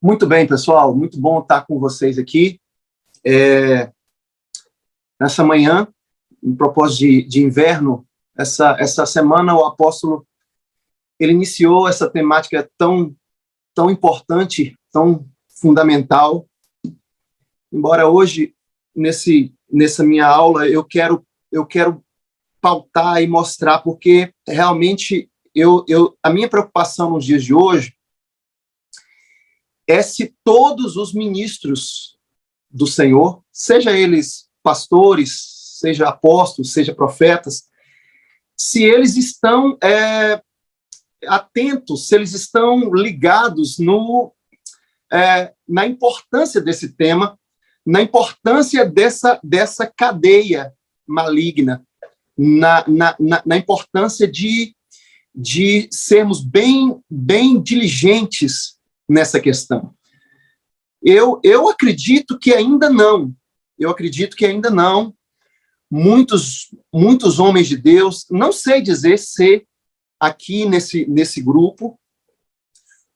Muito bem, pessoal. Muito bom estar com vocês aqui. Nessa manhã, em propósito de inverno, essa semana o apóstolo ele iniciou essa temática tão importante, tão fundamental. Embora hoje, nessa minha aula, eu quero pautar e mostrar, porque realmente a minha preocupação nos dias de hoje é se todos os ministros do Senhor, seja eles pastores, seja apóstolos, seja profetas, se eles estão atentos, se eles estão ligados na importância desse tema, na importância dessa cadeia maligna, na importância de sermos bem diligentes nessa questão. Eu acredito que ainda não. Eu acredito que ainda não. Muitos homens de Deus, não sei dizer se aqui nesse grupo,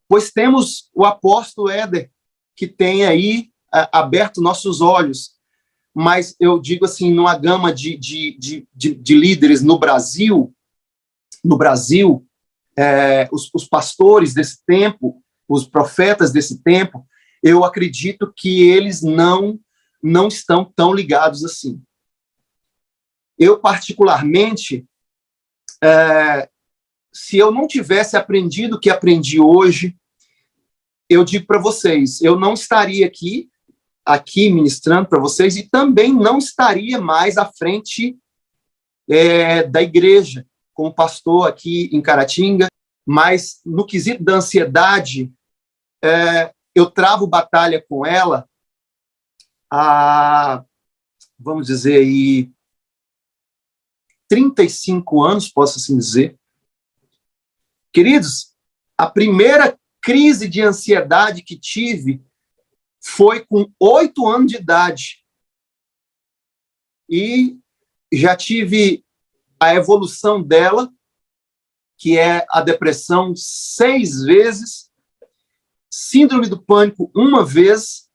pois temos o apóstolo Éder, que tem aí aberto nossos olhos, mas eu digo assim, numa gama de líderes no Brasil, os pastores desse tempo, os profetas desse tempo, eu acredito que eles não estão tão ligados assim. Eu, particularmente, se eu não tivesse aprendido o que aprendi hoje, eu digo para vocês, eu não estaria aqui ministrando para vocês e também não estaria mais à frente da igreja, como pastor aqui em Caratinga, mas no quesito da ansiedade, eu travo batalha com ela há, vamos dizer aí, 35 anos, posso assim dizer. Queridos, a primeira crise de ansiedade que tive foi com 8 anos de idade. E já tive a evolução dela, que é a depressão 6 vezes, síndrome do pânico 1 vez,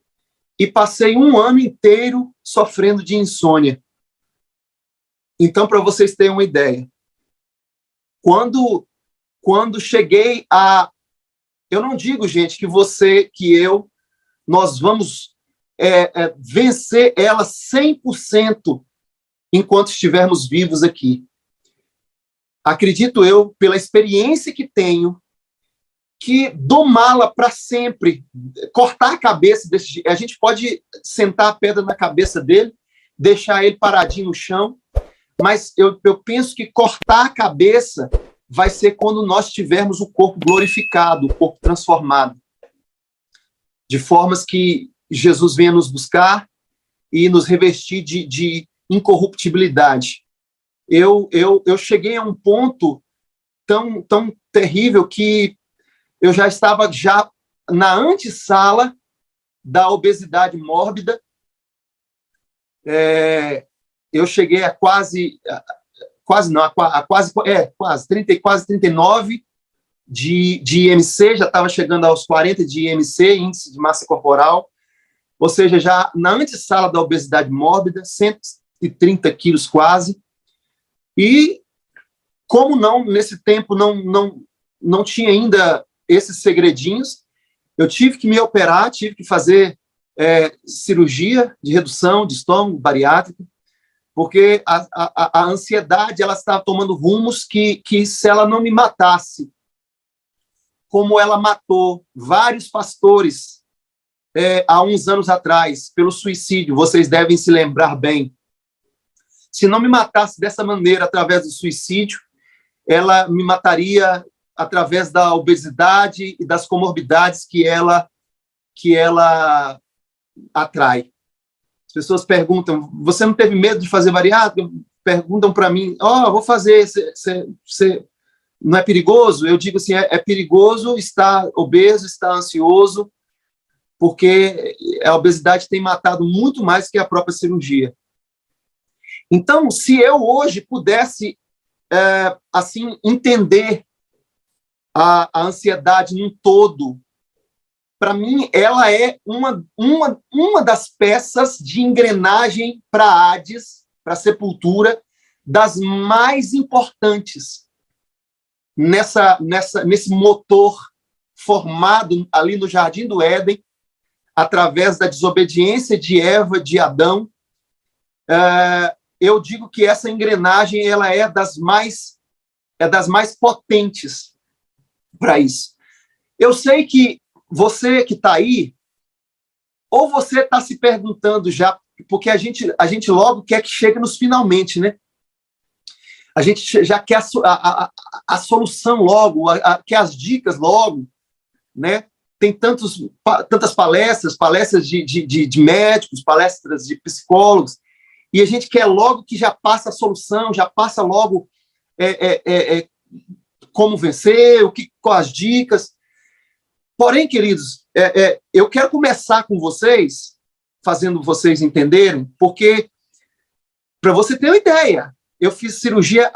e passei 1 ano inteiro sofrendo de insônia. Então, para vocês terem uma ideia, quando cheguei a... Eu não digo, gente, nós vamos vencer ela 100% enquanto estivermos vivos aqui. Acredito eu, pela experiência que tenho, que domá-la para sempre, cortar a cabeça desse... A gente pode sentar a pedra na cabeça dele, deixar ele paradinho no chão, mas eu penso que cortar a cabeça vai ser quando nós tivermos o corpo glorificado, o corpo transformado, de formas que Jesus venha nos buscar e nos revestir de incorruptibilidade. Eu cheguei a um ponto tão terrível que eu já estava na antessala da obesidade mórbida. Eu cheguei a quase 39 de IMC, já estava chegando aos 40 de IMC, índice de massa corporal, ou seja, já na antessala da obesidade mórbida, 130 quilos quase, e como nesse tempo não tinha ainda esses segredinhos, eu tive que me operar, tive que fazer cirurgia de redução de estômago bariátrico, porque a ansiedade ela estava tomando rumos que se ela não me matasse, como ela matou vários pastores há uns anos atrás, pelo suicídio, vocês devem se lembrar bem. Se não me matasse dessa maneira, através do suicídio, ela me mataria através da obesidade e das comorbidades que ela atrai. As pessoas perguntam, você não teve medo de fazer bariátrica? Perguntam para mim, vou fazer, você não é perigoso? Eu digo assim, é perigoso estar obeso, estar ansioso, porque a obesidade tem matado muito mais que a própria cirurgia. Então, se eu hoje pudesse assim entender a ansiedade num todo, para mim, ela é uma das peças de engrenagem para Hades, para a sepultura, das mais importantes nesse motor formado ali no Jardim do Éden, através da desobediência de Eva, de Adão. Eu digo que essa engrenagem ela é das mais potentes para isso. Eu sei que você que está aí, ou você está se perguntando já, porque a gente logo quer que chegue nos finalmente, né? A gente já quer a solução logo, quer as dicas logo, né? Tem tantas palestras de médicos, palestras de psicólogos, e a gente quer logo que já passa a solução, já passa logo como vencer, com as dicas. Porém, queridos, eu quero começar com vocês, fazendo vocês entenderem, porque, para você ter uma ideia, eu fiz cirurgia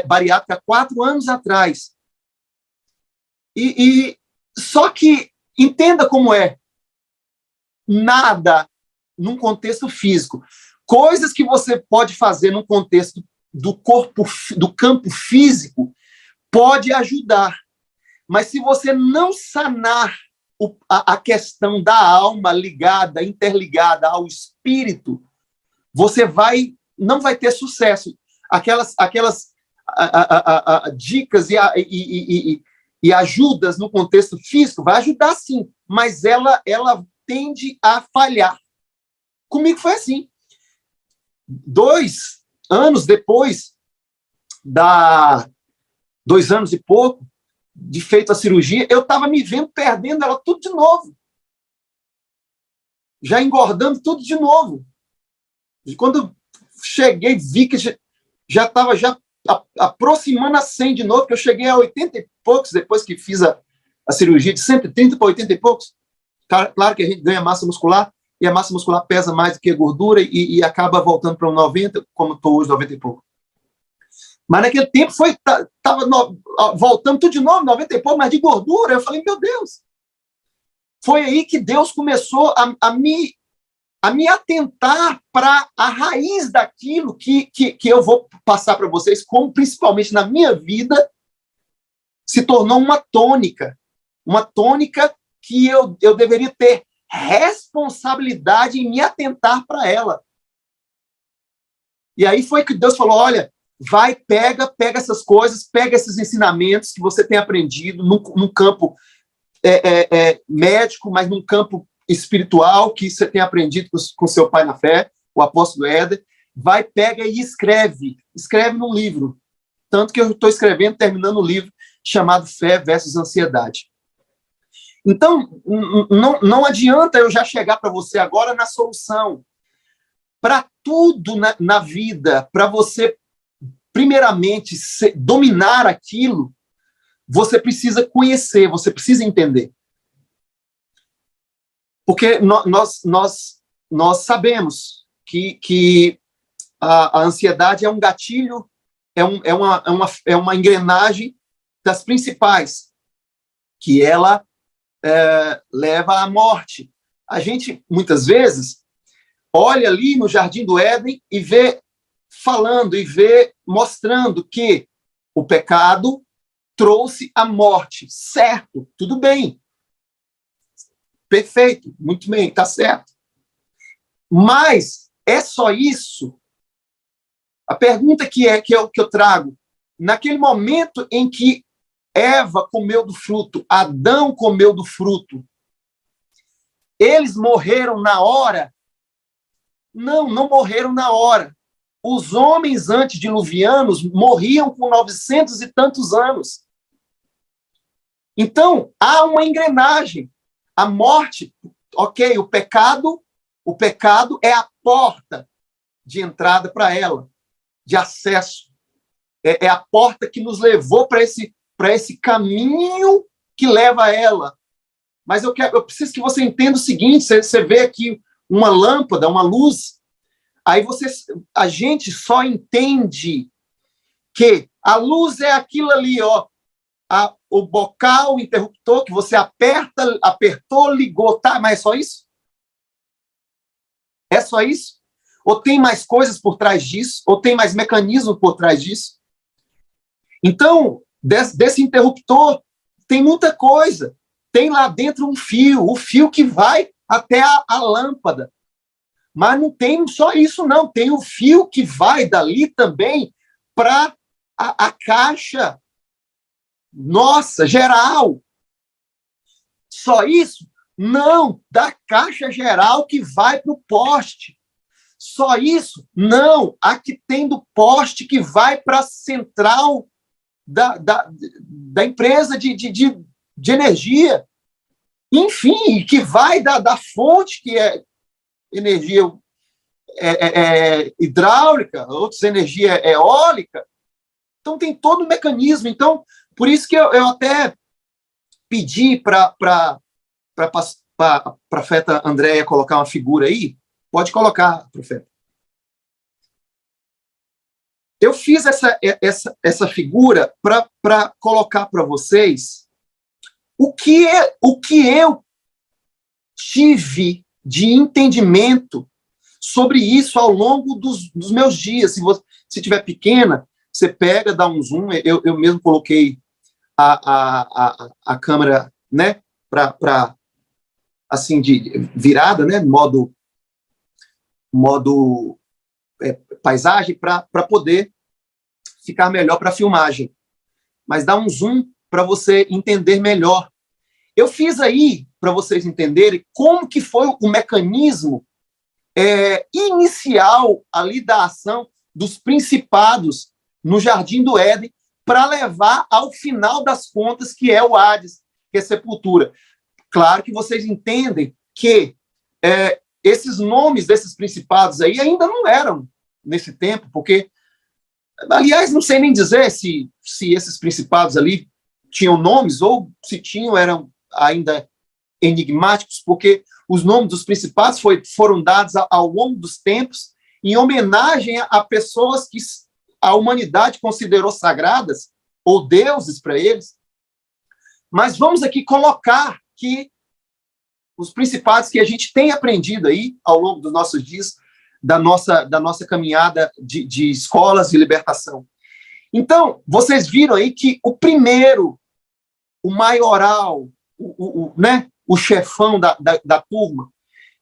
bariátrica 4 anos atrás. E só que, entenda como é, nada num contexto físico. Coisas que você pode fazer num contexto do campo físico, pode ajudar. Mas se você não sanar a questão da alma interligada ao espírito, você não vai ter sucesso. Aquelas dicas e ajudas no contexto físico vai ajudar sim, mas ela tende a falhar. Comigo foi assim. 2 anos depois 2 anos e pouco de feito a cirurgia, eu estava me vendo perdendo ela tudo de novo. Já engordando tudo de novo. E quando cheguei, vi que já estava aproximando a 100 de novo, que eu cheguei a 80 e poucos, depois que fiz a cirurgia, de 130 para 80 e poucos. Claro que a gente ganha massa muscular, e a massa muscular pesa mais do que a gordura, e acaba voltando para um 90, como estou hoje, 90 e pouco. Mas naquele tempo estava voltando tudo de novo, 90 e pouco, mas de gordura. Eu falei, meu Deus. Foi aí que Deus começou a me atentar para a raiz daquilo que eu vou passar para vocês, como principalmente na minha vida, se tornou uma tônica que eu deveria ter responsabilidade em me atentar para ela. E aí foi que Deus falou, olha, vai, pega essas coisas, pega esses ensinamentos que você tem aprendido num campo médico, mas num campo espiritual que você tem aprendido com seu pai na fé, o apóstolo Éder, vai, pega e escreve num livro. Tanto que eu estou escrevendo, terminando o livro, chamado Fé versus Ansiedade. Então, não adianta eu já chegar para você agora na solução. Para tudo na vida, para você primeiramente dominar aquilo, você precisa conhecer, você precisa entender. Porque nós sabemos que a ansiedade é um gatilho, é uma engrenagem das principais, que ela leva à morte. A gente, muitas vezes, olha ali no Jardim do Éden e vê mostrando que o pecado trouxe a morte. Certo, tudo bem. Perfeito, muito bem, está certo. Mas é só isso? A pergunta que eu trago, naquele momento em que Eva comeu do fruto, Adão comeu do fruto, eles morreram na hora? Não morreram na hora. Os homens antediluvianos morriam com 900 e tantos anos. Então, há uma engrenagem. A morte, ok, o pecado é a porta de entrada para ela, de acesso. É a porta que nos levou para esse caminho que leva a ela. Mas eu preciso que você entenda o seguinte, você vê aqui uma lâmpada, uma luz, aí a gente só entende que a luz é aquilo ali, ó, o bocal, o interruptor, que você aperta, apertou, ligou, tá? Mas é só isso? É só isso? Ou tem mais coisas por trás disso? Ou tem mais mecanismo por trás disso? Então, desse interruptor, tem muita coisa. Tem lá dentro um fio, o fio que vai até a lâmpada. Mas não tem só isso, não. Tem o fio que vai dali também para a caixa nossa, geral. Só isso? Não, da caixa geral que vai para o poste. Só isso? Não, a que tem do poste que vai para a central da empresa de energia. Enfim, que vai da fonte, que é energia hidráulica, outras energia eólica. Então, tem todo o mecanismo. Então, por isso que eu até pedi para a profeta Andréia colocar uma figura aí. Pode colocar, profeta. Eu fiz essa figura para colocar para vocês o que eu tive de entendimento sobre isso ao longo dos meus dias. Se tiver pequena, você pega, dá um zoom. Eu mesmo coloquei a câmera, né, para assim, de virada, né, modo paisagem, para poder ficar melhor para a filmagem. Mas dá um zoom para você entender melhor. Eu fiz aí, para vocês entenderem, como que foi o mecanismo inicial ali da ação dos principados no Jardim do Éden para levar ao final das contas, que é o Hades, que é sepultura. Claro que vocês entendem que esses nomes desses principados aí ainda não eram nesse tempo, porque, aliás, não sei nem dizer se esses principados ali tinham nomes, ou se tinham, eram ainda enigmáticos, porque os nomes dos principados foram dados ao longo dos tempos em homenagem a pessoas que a humanidade considerou sagradas, ou deuses para eles. Mas vamos aqui colocar que os principados que a gente tem aprendido aí ao longo dos nossos dias, da nossa caminhada de escolas de libertação. Então, vocês viram aí que o primeiro, o maioral, né, o chefão da turma,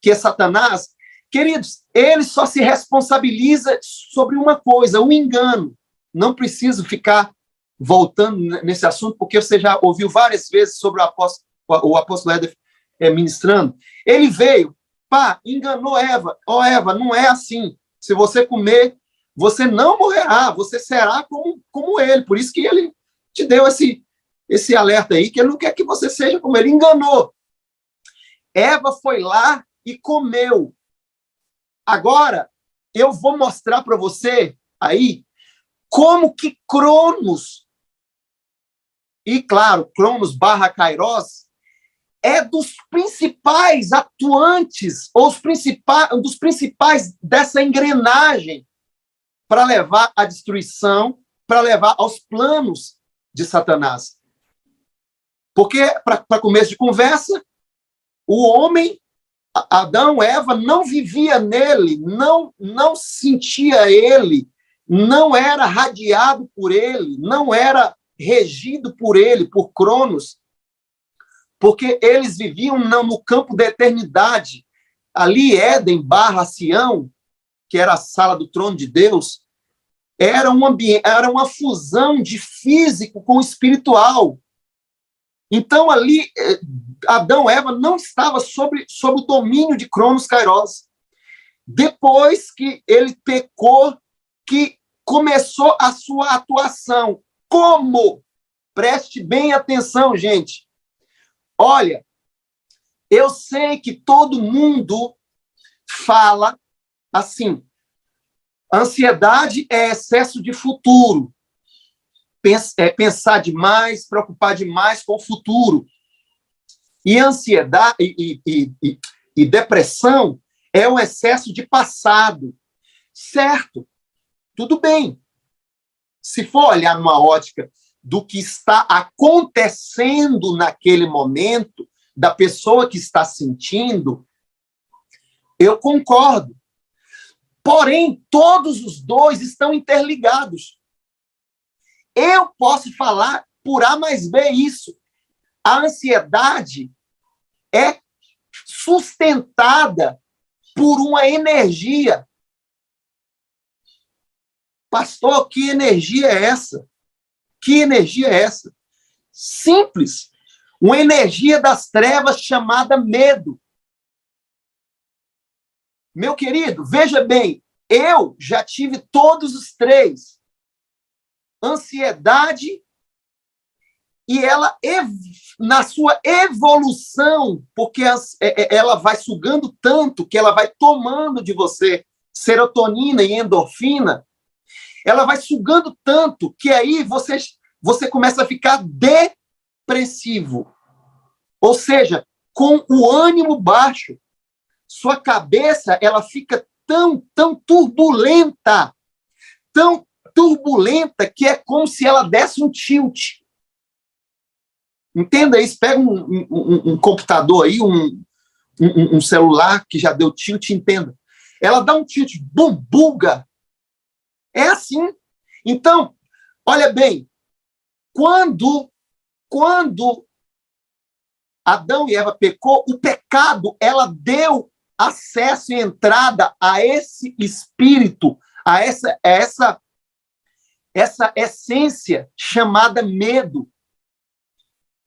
que é Satanás, queridos, ele só se responsabiliza sobre uma coisa, o engano. Não preciso ficar voltando nesse assunto, porque você já ouviu várias vezes sobre o apóstolo Éder ministrando. Ele veio, enganou Eva. Eva, não é assim. Se você comer, você não morrerá, você será como ele. Por isso que ele te deu esse alerta aí, que ele não quer que você seja como ele. Enganou. Eva foi lá e comeu. Agora, eu vou mostrar para você aí como que Cronos, e claro, Cronos / Kairos, é dos principais atuantes, ou dos principais dessa engrenagem para levar à destruição, para levar aos planos de Satanás. Porque, para começo de conversa, o homem, Adão, Eva, não vivia nele, não sentia ele, não era radiado por ele, não era regido por ele, por Cronos, porque eles viviam no campo da eternidade. Ali, Éden / Sião, que era a sala do trono de Deus, era uma fusão de físico com espiritual. Então, ali, Adão e Eva não estavam sob o domínio de Cronos Kairos. Depois que ele pecou, que começou a sua atuação. Como? Preste bem atenção, gente. Olha, eu sei que todo mundo fala assim, ansiedade é excesso de futuro. Pensar demais, preocupar demais com o futuro. E ansiedade e depressão é um excesso de passado. Certo? Tudo bem. Se for olhar numa ótica do que está acontecendo naquele momento, da pessoa que está sentindo, eu concordo. Porém, todos os dois estão interligados. Eu posso falar por A mais B isso. A ansiedade é sustentada por uma energia. Pastor, que energia é essa? Que energia é essa? Simples. Uma energia das trevas chamada medo. Meu querido, veja bem, eu já tive todos os três. Ansiedade, e ela, na sua evolução, porque ela vai sugando tanto que ela vai tomando de você serotonina e endorfina, ela vai sugando tanto que aí você começa a ficar depressivo. Ou seja, com o ânimo baixo. Sua cabeça, ela fica tão turbulenta, que é como se ela desse um tilt. Entenda isso, pega um computador aí, um celular que já deu tilt, entenda. Ela dá um tilt, bum, buga. É assim. Então, olha bem, quando Adão e Eva pecou, o pecado, ela deu acesso e entrada a esse espírito, a essa essência chamada medo.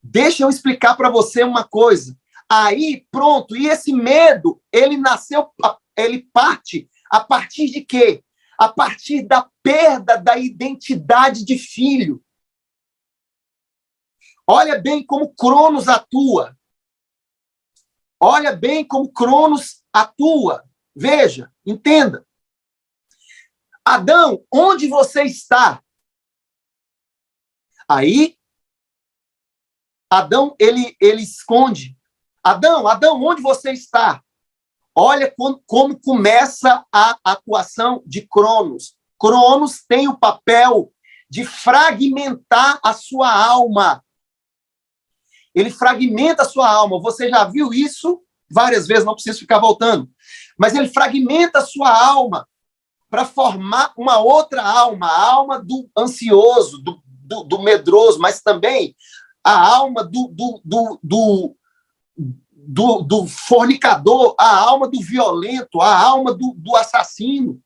Deixa eu explicar para você uma coisa. Aí, pronto, e esse medo, ele nasceu, ele parte a partir de quê? A partir da perda da identidade de filho. Olha bem como Cronos atua. Olha bem como Cronos atua. Veja, entenda. Adão, onde você está? Aí, Adão, ele esconde. Adão, onde você está? Olha como começa a atuação de Cronos. Cronos tem o papel de fragmentar a sua alma. Ele fragmenta a sua alma. Você já viu isso várias vezes, não preciso ficar voltando. Mas ele fragmenta a sua alma para formar uma outra alma, a alma do ansioso, do medroso, mas também a alma do fornicador, a alma do violento, a alma do assassino.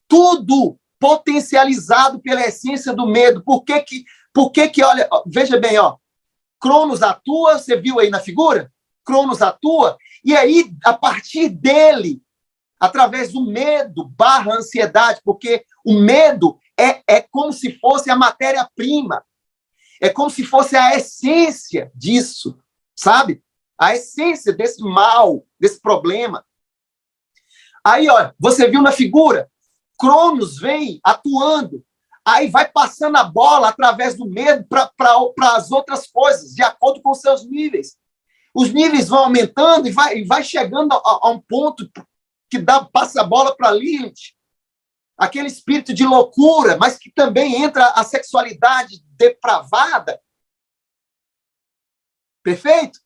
Tudo potencializado pela essência do medo. Por que, olha, veja bem, ó, Cronos atua, você viu aí na figura? Cronos atua, e aí, a partir dele, através do medo / ansiedade, porque o medo é como se fosse a matéria-prima, é como se fosse a essência disso, sabe? A essência desse mal, desse problema. Aí, olha, você viu na figura, Cronos vem atuando, aí vai passando a bola através do medo para as outras coisas, de acordo com seus níveis. Os níveis vão aumentando e vai chegando a um ponto que passa a bola para Lilith, aquele espírito de loucura, mas que também entra a sexualidade depravada. Perfeito?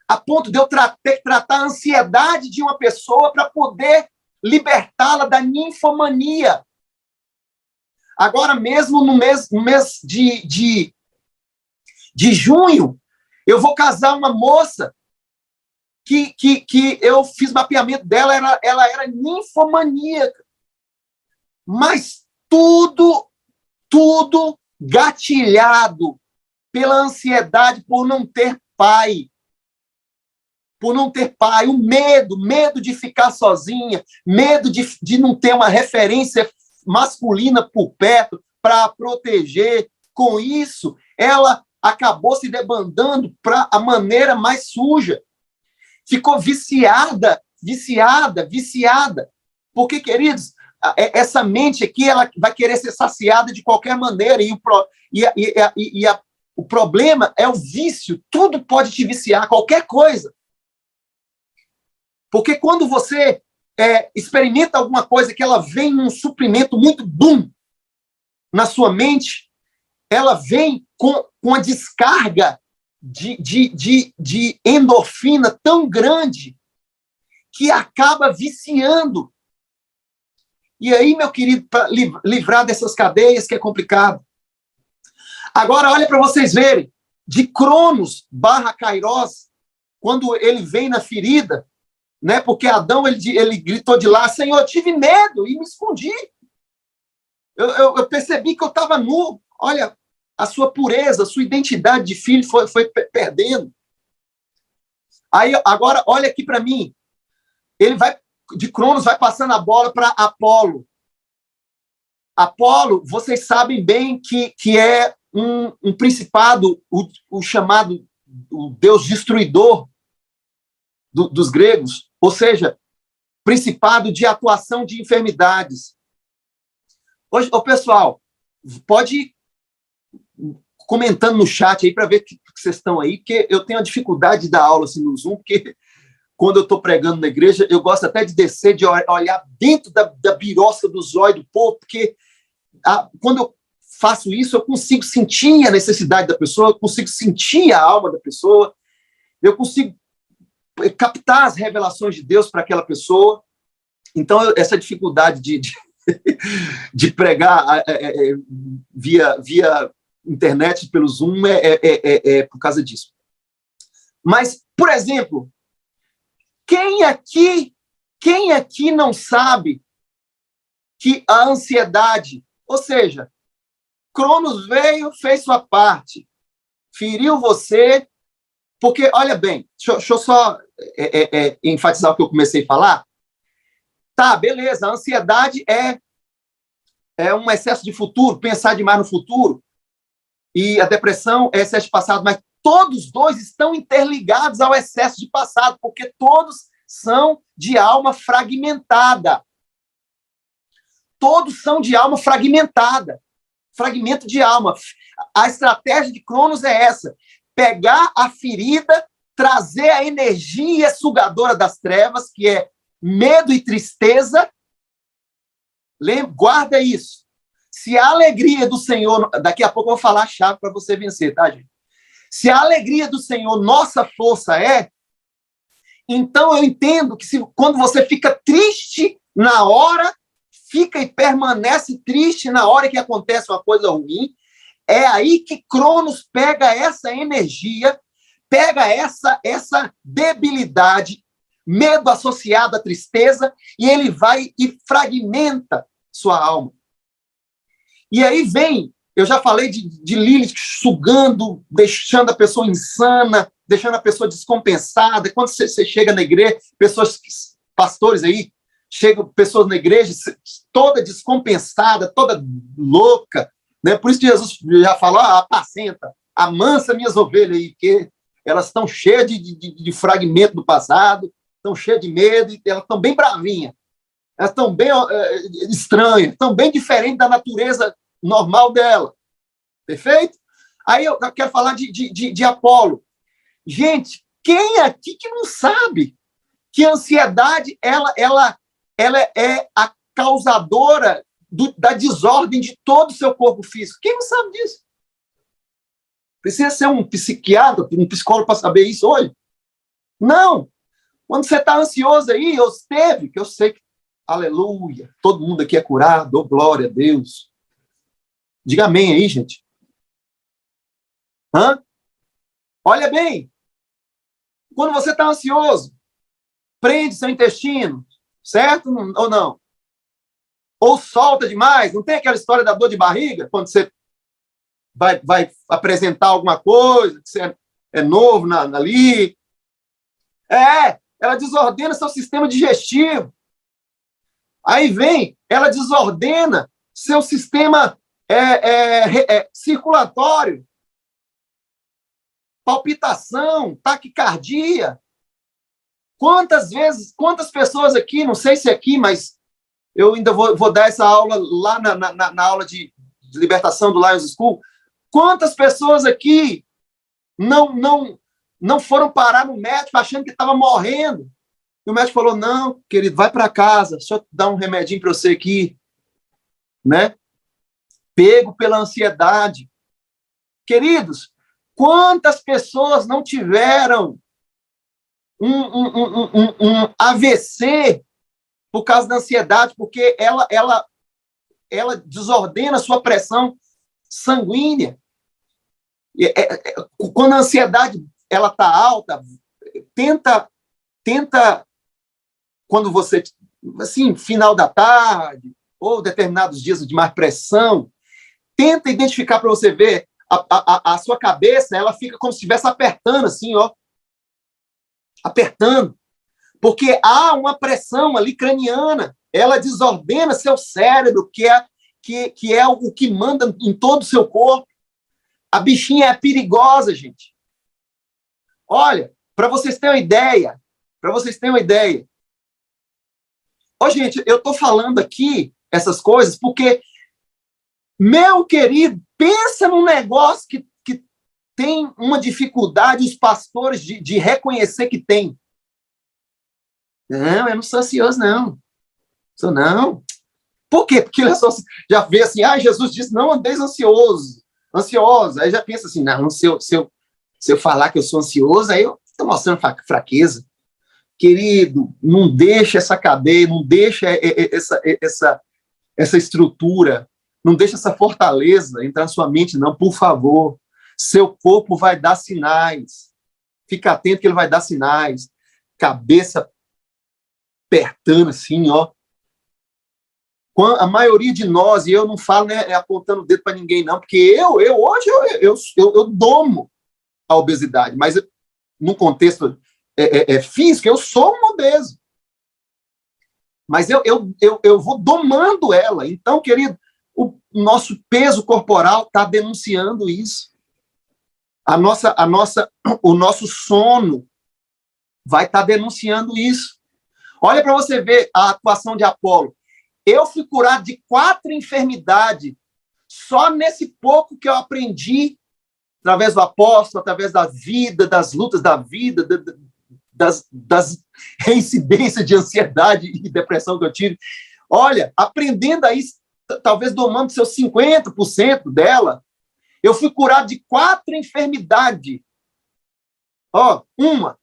A ponto de eu ter que tratar a ansiedade de uma pessoa para poder libertá-la da ninfomania. Agora mesmo, no mês de junho, eu vou casar uma moça que eu fiz mapeamento dela, ela era ninfomaníaca. Mas tudo gatilhado pela ansiedade por não ter pai. Por não ter pai, o medo de ficar sozinha, medo de não ter uma referência masculina por perto para proteger. Com isso, ela acabou se debandando para a maneira mais suja. Ficou viciada. Porque, queridos, essa mente aqui, ela vai querer ser saciada de qualquer maneira, o problema é o vício. Tudo pode te viciar, qualquer coisa. Porque quando você experimenta alguma coisa que ela vem num suprimento muito boom na sua mente, ela vem com a descarga de endorfina tão grande que acaba viciando. E aí, meu querido, para livrar dessas cadeias, que é complicado. Agora, olha para vocês verem, de Cronos / Kairos, quando ele vem na ferida, né? Porque Adão, ele gritou de lá, Senhor, eu tive medo e me escondi. Eu percebi que eu estava nu. Olha, a sua pureza, a sua identidade de filho foi perdendo. Aí, agora, olha aqui para mim. Ele vai, de Cronos, vai passando a bola para Apolo. Apolo, vocês sabem bem que é um principado, o chamado o deus destruidor dos gregos, ou seja, principado de atuação de enfermidades. Hoje, pessoal, pode ir comentando no chat aí para ver que vocês estão aí, porque eu tenho a dificuldade de dar aula assim no Zoom, porque quando eu estou pregando na igreja, eu gosto até de descer, de olhar dentro da birosca do zóio do povo, porque quando eu faço isso, eu consigo sentir a necessidade da pessoa, eu consigo sentir a alma da pessoa, eu consigo captar as revelações de Deus para aquela pessoa. Então, essa dificuldade de pregar via internet, pelo Zoom, é por causa disso. Mas, por exemplo, quem aqui não sabe que a ansiedade, ou seja, Cronos veio, fez sua parte, feriu você, porque, olha bem, deixa eu só enfatizar o que eu comecei a falar. Tá, beleza, a ansiedade é um excesso de futuro, pensar demais no futuro, e a depressão é excesso de passado, mas todos dois estão interligados ao excesso de passado, porque todos são de alma fragmentada. Todos são de alma fragmentada. Fragmento de alma. A estratégia de Cronos é essa: pegar a ferida, trazer a energia sugadora das trevas, que é medo e tristeza. Guarda isso. Se a alegria do Senhor... Daqui a pouco eu vou falar a chave para você vencer, tá, gente? Se a alegria do Senhor nossa força é, então eu entendo que quando você fica triste na hora, fica e permanece triste na hora que acontece uma coisa ruim, é aí que Cronos pega essa energia, pega essa debilidade, medo associado à tristeza, e ele vai e fragmenta sua alma. E aí vem, eu já falei de Lilith sugando, deixando a pessoa insana, deixando a pessoa descompensada. Quando você chega na igreja, pastores aí, chegam pessoas na igreja toda descompensada, toda louca, né? Por isso que Jesus já falou, apacenta, amansa minhas ovelhas aí, porque elas estão cheias de fragmento do passado, estão cheias de medo, e elas estão bem bravinhas, elas estão bem estranhas, estão bem diferentes da natureza normal dela. Perfeito? Aí eu quero falar de Apolo. Gente, quem aqui que não sabe que a ansiedade ela é a causadora da desordem de todo o seu corpo físico? Quem não sabe disso? Precisa ser um psiquiatra, um psicólogo para saber isso hoje? Não. Quando você está ansioso aí, ou esteve, que eu sei que, aleluia, todo mundo aqui é curado, oh, glória a Deus. Diga amém aí, gente. Hã? Olha bem, quando você está ansioso, prende seu intestino, certo ou não? Ou solta demais, não tem aquela história da dor de barriga, quando você vai apresentar alguma coisa, que você é novo ali. Ela desordena seu sistema digestivo. Aí vem, ela desordena seu sistema circulatório. Palpitação, taquicardia. Quantas pessoas aqui, não sei se é aqui, mas eu ainda vou dar essa aula lá na aula de libertação do Lions School. Quantas pessoas aqui não foram parar no médico achando que estava morrendo? E o médico falou, não, querido, vai para casa, só dar um remedinho para você aqui, né? Pego pela ansiedade. Queridos, quantas pessoas não tiveram um AVC por causa da ansiedade, porque ela desordena a sua pressão sanguínea. Quando a ansiedade ela está alta, tenta, quando você, assim, final da tarde, ou determinados dias de mais pressão, tenta identificar para você ver a sua cabeça, ela fica como se estivesse apertando, assim, ó. Apertando. Porque há uma pressão ali craniana, ela desordena seu cérebro, que é o que manda em todo o seu corpo. A bichinha é perigosa, gente. Olha, para vocês terem uma ideia, Ô, gente, eu estou falando aqui essas coisas porque, meu querido, pensa num negócio que tem uma dificuldade os pastores de reconhecer que tem. Não, eu não sou ansioso, não. Sou não. Por quê? Porque ele já vê assim, Jesus disse, não andeis ansioso. Aí já pensa assim, não, se eu falar que eu sou ansioso, aí eu estou mostrando fraqueza. Querido, não deixa essa cadeia, não deixa essa estrutura, não deixa essa fortaleza entrar na sua mente, não, por favor. Seu corpo vai dar sinais. Fica atento que ele vai dar sinais. Cabeça apertando assim, ó. A maioria de nós, e eu não falo, né, apontando o dedo para ninguém, não, porque hoje eu domo a obesidade, mas no contexto físico, eu sou um obeso. Mas eu vou domando ela. Então, querido, o nosso peso corporal está denunciando isso. O nosso sono vai estar denunciando isso. Olha para você ver a atuação de Apolo. Eu fui curado de 4 enfermidades só nesse pouco que eu aprendi através do apóstolo, através da vida, das lutas da vida, das reincidências de ansiedade e depressão que eu tive. Olha, aprendendo aí, talvez domando seus 50% dela, eu fui curado de 4 enfermidades. Ó, 1,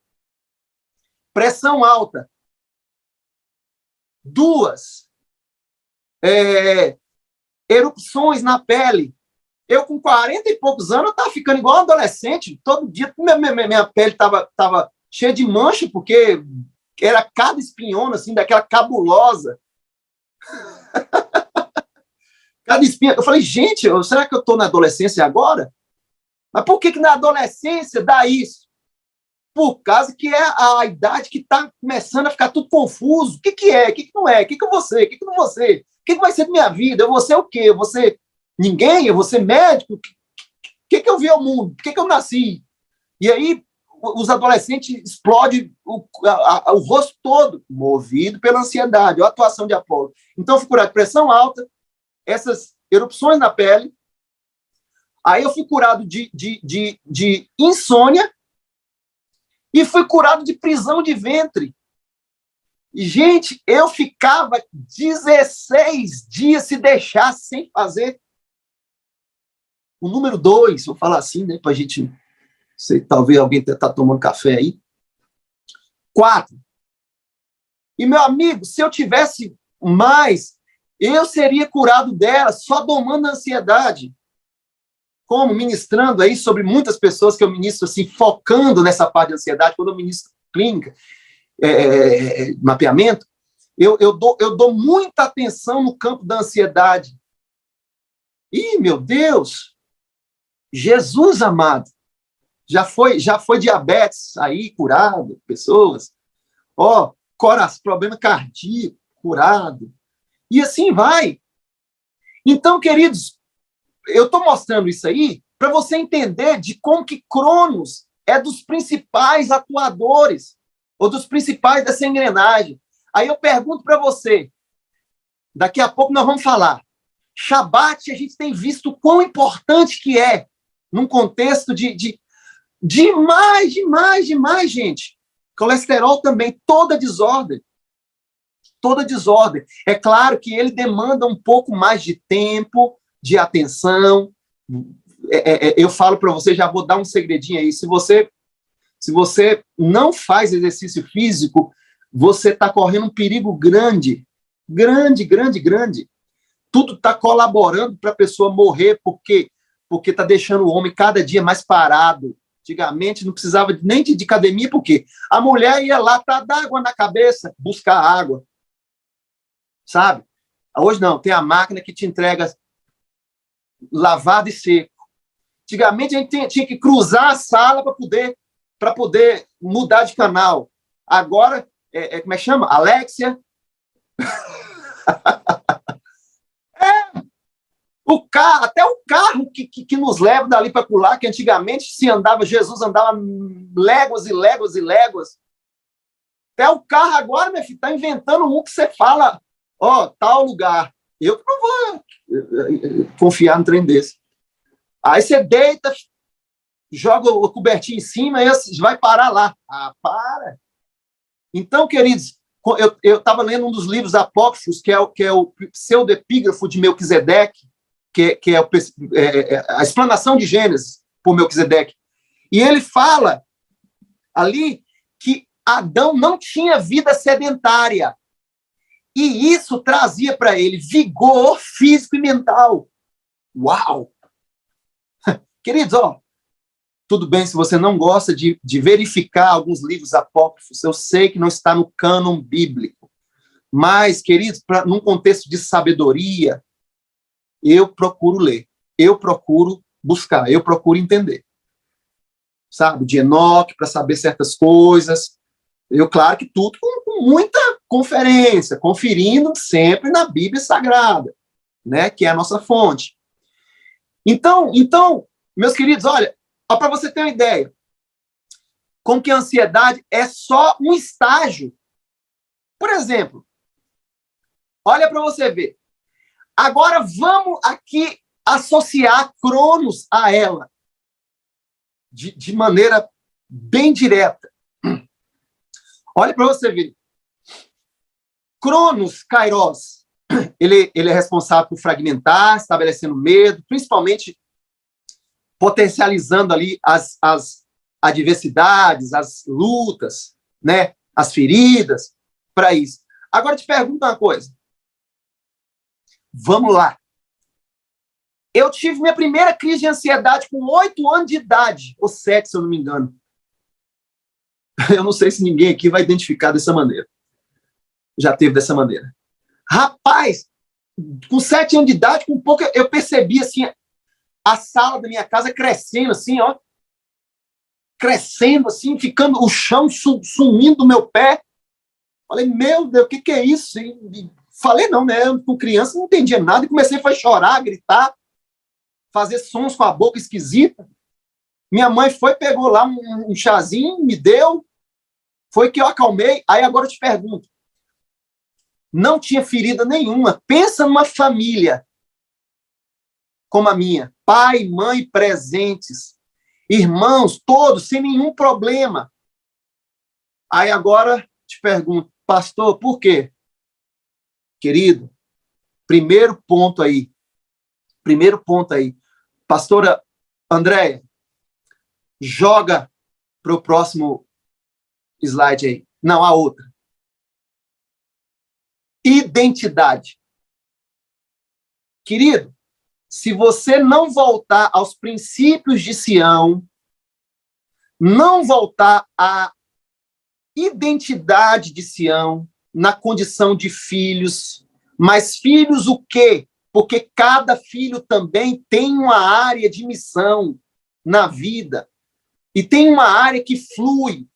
pressão alta. 2, erupções na pele. Eu, com 40 e poucos anos, eu estava ficando igual um adolescente. Todo dia, minha pele estava cheia de mancha, porque era cada espinhona, assim, daquela cabulosa. Cada espinha. Eu falei, gente, será que eu estou na adolescência agora? Mas por que na adolescência dá isso? Por causa que é a idade que está começando a ficar tudo confuso. O que é? O que não é? O que eu vou ser? O que não vou ser? O que vai ser da minha vida? Eu vou ser o quê? Eu vou ser ninguém? Eu vou ser médico? O que eu vi ao mundo? Por que eu nasci? E aí, os adolescentes explodem o rosto todo, movido pela ansiedade, a atuação de Apolo. Então, eu fui curado de pressão alta, essas erupções na pele. Aí, eu fui curado de insônia e fui curado de prisão de ventre. E, gente, eu ficava 16 dias se deixasse sem fazer. O número 2, vou falar assim, né, para a gente... Sei, talvez alguém está tomando café aí. 4. E, meu amigo, se eu tivesse mais, eu seria curado dela só domando a ansiedade. Como? Ministrando aí sobre muitas pessoas que eu ministro, assim, focando nessa parte de ansiedade, quando eu ministro clínica, mapeamento, eu dou muita atenção no campo da ansiedade. Ih, meu Deus! Jesus amado! Já foi diabetes aí, curado, pessoas. Ó, coração, problema cardíaco, curado. E assim vai. Então, queridos, eu estou mostrando isso aí para você entender de como que Cronos é dos principais atuadores, ou dos principais dessa engrenagem. Aí eu pergunto para você, daqui a pouco nós vamos falar. Shabat, a gente tem visto o quão importante que é, num contexto demais, gente. Colesterol também, toda desordem. Toda desordem. É claro que ele demanda um pouco mais de tempo, de atenção, eu falo para você, já vou dar um segredinho aí, se você não faz exercício físico, você está correndo um perigo grande, grande, grande, grande. Tudo está colaborando para a pessoa morrer, porque está deixando o homem cada dia mais parado. Antigamente não precisava nem de academia, porque a mulher ia lá, tá d'água na cabeça, buscar água. Sabe? Hoje não, tem a máquina que te entrega lavado e seco. Antigamente a gente tinha que cruzar a sala para poder mudar de canal. Agora, como é que chama? Alexia. Até o carro que nos leva dali para pular, que antigamente Jesus andava léguas e léguas e léguas. Até o carro agora, meu filho, está inventando um que você fala, tal lugar. Eu não vou confiar num trem desse. Aí você deita, joga o cobertinho em cima e vai parar lá. Ah, para! Então, queridos, eu estava lendo um dos livros apócrifos, que é o pseudoepígrafo de Melquisedeque, que é a explanação de Gênesis por Melquisedeque. E ele fala ali que Adão não tinha vida sedentária. E isso trazia para ele vigor físico e mental. Uau! Queridos, tudo bem se você não gosta de verificar alguns livros apócrifos, eu sei que não está no cânon bíblico. Mas, queridos, num contexto de sabedoria, eu procuro ler, eu procuro buscar, eu procuro entender. Sabe, de Enoque, para saber certas coisas. Claro que tudo com muita conferência, conferindo sempre na Bíblia Sagrada, né, que é a nossa fonte. Então, meus queridos, olha, para você ter uma ideia, como que a ansiedade é só um estágio. Por exemplo, olha para você ver. Agora vamos aqui associar Cronos a ela, de maneira bem direta. Olha para você ver. Cronos, Kairos, ele é responsável por fragmentar, estabelecendo medo, principalmente potencializando ali as adversidades, as lutas, né, as feridas, para isso. Agora te pergunto uma coisa. Vamos lá. Eu tive minha primeira crise de ansiedade com 8 anos de idade, ou 7, se eu não me engano. Eu não sei se ninguém aqui vai identificar dessa maneira. Já teve dessa maneira. Rapaz, com 7 anos de idade, com pouco, eu percebi assim, a sala da minha casa crescendo assim, crescendo assim, ficando o chão sumindo do meu pé. Falei, meu Deus, o que é isso? Falei, não, né? Com criança não entendia nada e comecei a chorar, gritar, fazer sons com a boca esquisita. Minha mãe pegou lá um chazinho, me deu, foi que eu acalmei. Aí agora eu te pergunto, não tinha ferida nenhuma. Pensa numa família como a minha, pai, mãe presentes, irmãos, todos, sem nenhum problema. Aí agora te pergunto, pastor, por quê? Querido, primeiro ponto aí, pastora Andréia, joga para o próximo slide aí. Não, a outra. Identidade. Querido, se você não voltar aos princípios de Sião, não voltar à identidade de Sião, na condição de filhos, mas filhos o quê? Porque cada filho também tem uma área de missão na vida e tem uma área que flui,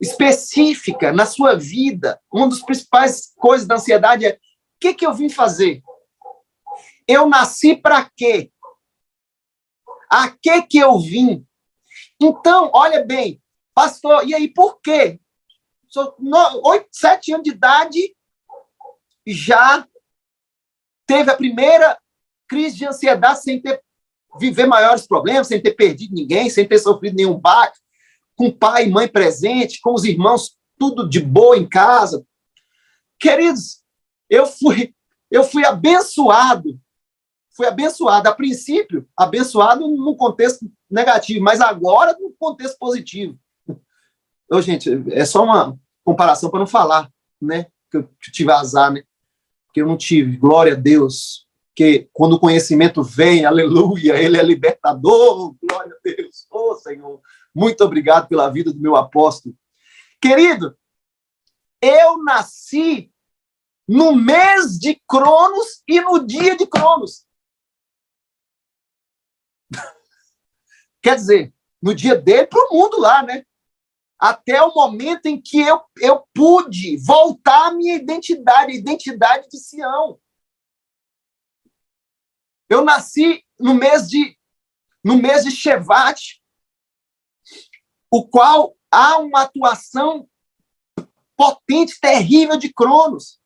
específica na sua vida. Uma das principais coisas da ansiedade é: o que eu vim fazer? Eu nasci para quê? A que eu vim? Então, olha bem, pastor, e aí por quê? Sou 7 anos de idade, já teve a primeira crise de ansiedade sem viver maiores problemas, sem ter perdido ninguém, sem ter sofrido nenhum baque, com pai e mãe presente, com os irmãos, tudo de boa em casa. Queridos, eu fui abençoado fui abençoado. A princípio, abençoado num contexto negativo, mas agora num contexto positivo. Ô, gente, é só uma comparação para não falar, né? Que eu tive azar, né? Que eu não tive. Glória a Deus. Que quando o conhecimento vem, aleluia, ele é libertador. Glória a Deus. Ô, Senhor, muito obrigado pela vida do meu apóstolo. Querido, eu nasci no mês de Cronos e no dia de Cronos. Quer dizer, no dia dele para o mundo lá, né? Até o momento em que eu pude voltar à minha identidade, a identidade de Sião. Eu nasci no mês de Shevat, o qual há uma atuação potente, terrível de Cronos.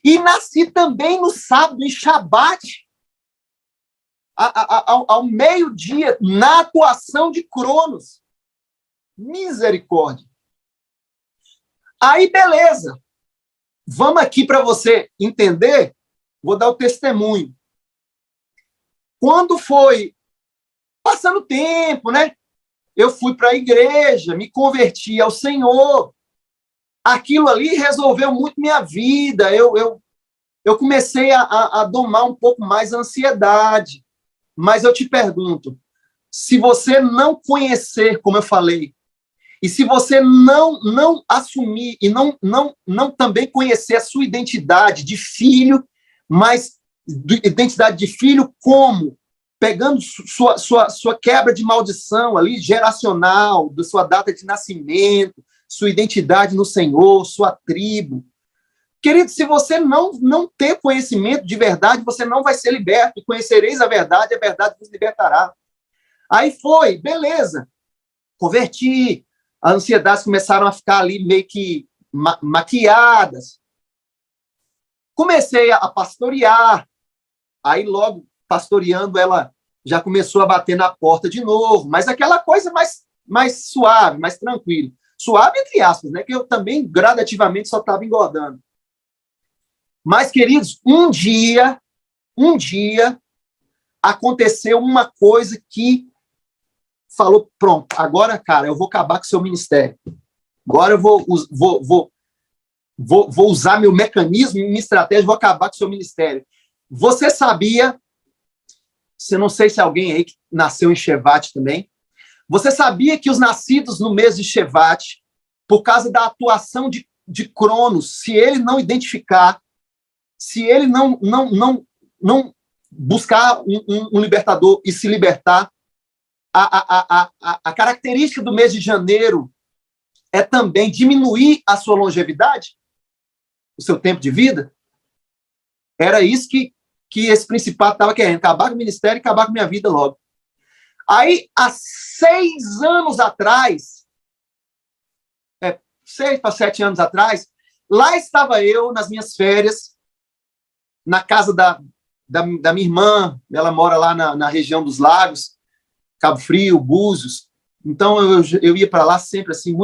E nasci também no sábado, em Shabat, ao meio-dia, na atuação de Cronos. Misericórdia. Aí, beleza. Vamos aqui para você entender, vou dar o testemunho. Quando foi passando o tempo, né? Eu fui para a igreja, me converti ao Senhor. Aquilo ali resolveu muito minha vida. Eu comecei a domar um pouco mais a ansiedade. Mas eu te pergunto, se você não conhecer, como eu falei, e se você não assumir e não também conhecer a sua identidade de filho, mas identidade de filho como? Pegando sua quebra de maldição ali, geracional, da sua data de nascimento, sua identidade no Senhor, sua tribo. Querido, se você não ter conhecimento de verdade, você não vai ser liberto. Conhecereis a verdade vos libertará. Aí foi, beleza. Converti. As ansiedades começaram a ficar ali meio que maquiadas. Comecei a pastorear. Aí, logo, pastoreando, ela já começou a bater na porta de novo. Mas aquela coisa mais suave, mais tranquila. Suave, entre aspas, né? Que eu também, gradativamente, só estava engordando. Mas, queridos, um dia, aconteceu uma coisa que falou, pronto, agora, cara, eu vou acabar com o seu ministério. Agora eu vou usar meu mecanismo, minha estratégia, vou acabar com o seu ministério. Você sabia, não sei se alguém aí que nasceu em Shevat também, você sabia que os nascidos no mês de Shevat, por causa da atuação de Cronos, se ele não identificar, se ele não buscar um libertador e se libertar, a característica do mês de janeiro é também diminuir a sua longevidade, o seu tempo de vida. Era isso que esse principado estava querendo, acabar com o ministério e acabar com a minha vida logo. Aí, há 6 anos atrás, 6 para 7 anos atrás, lá estava eu, nas minhas férias, na casa da minha irmã, ela mora lá na região dos Lagos, Cabo Frio, Búzios. Então, eu ia para lá sempre, assim,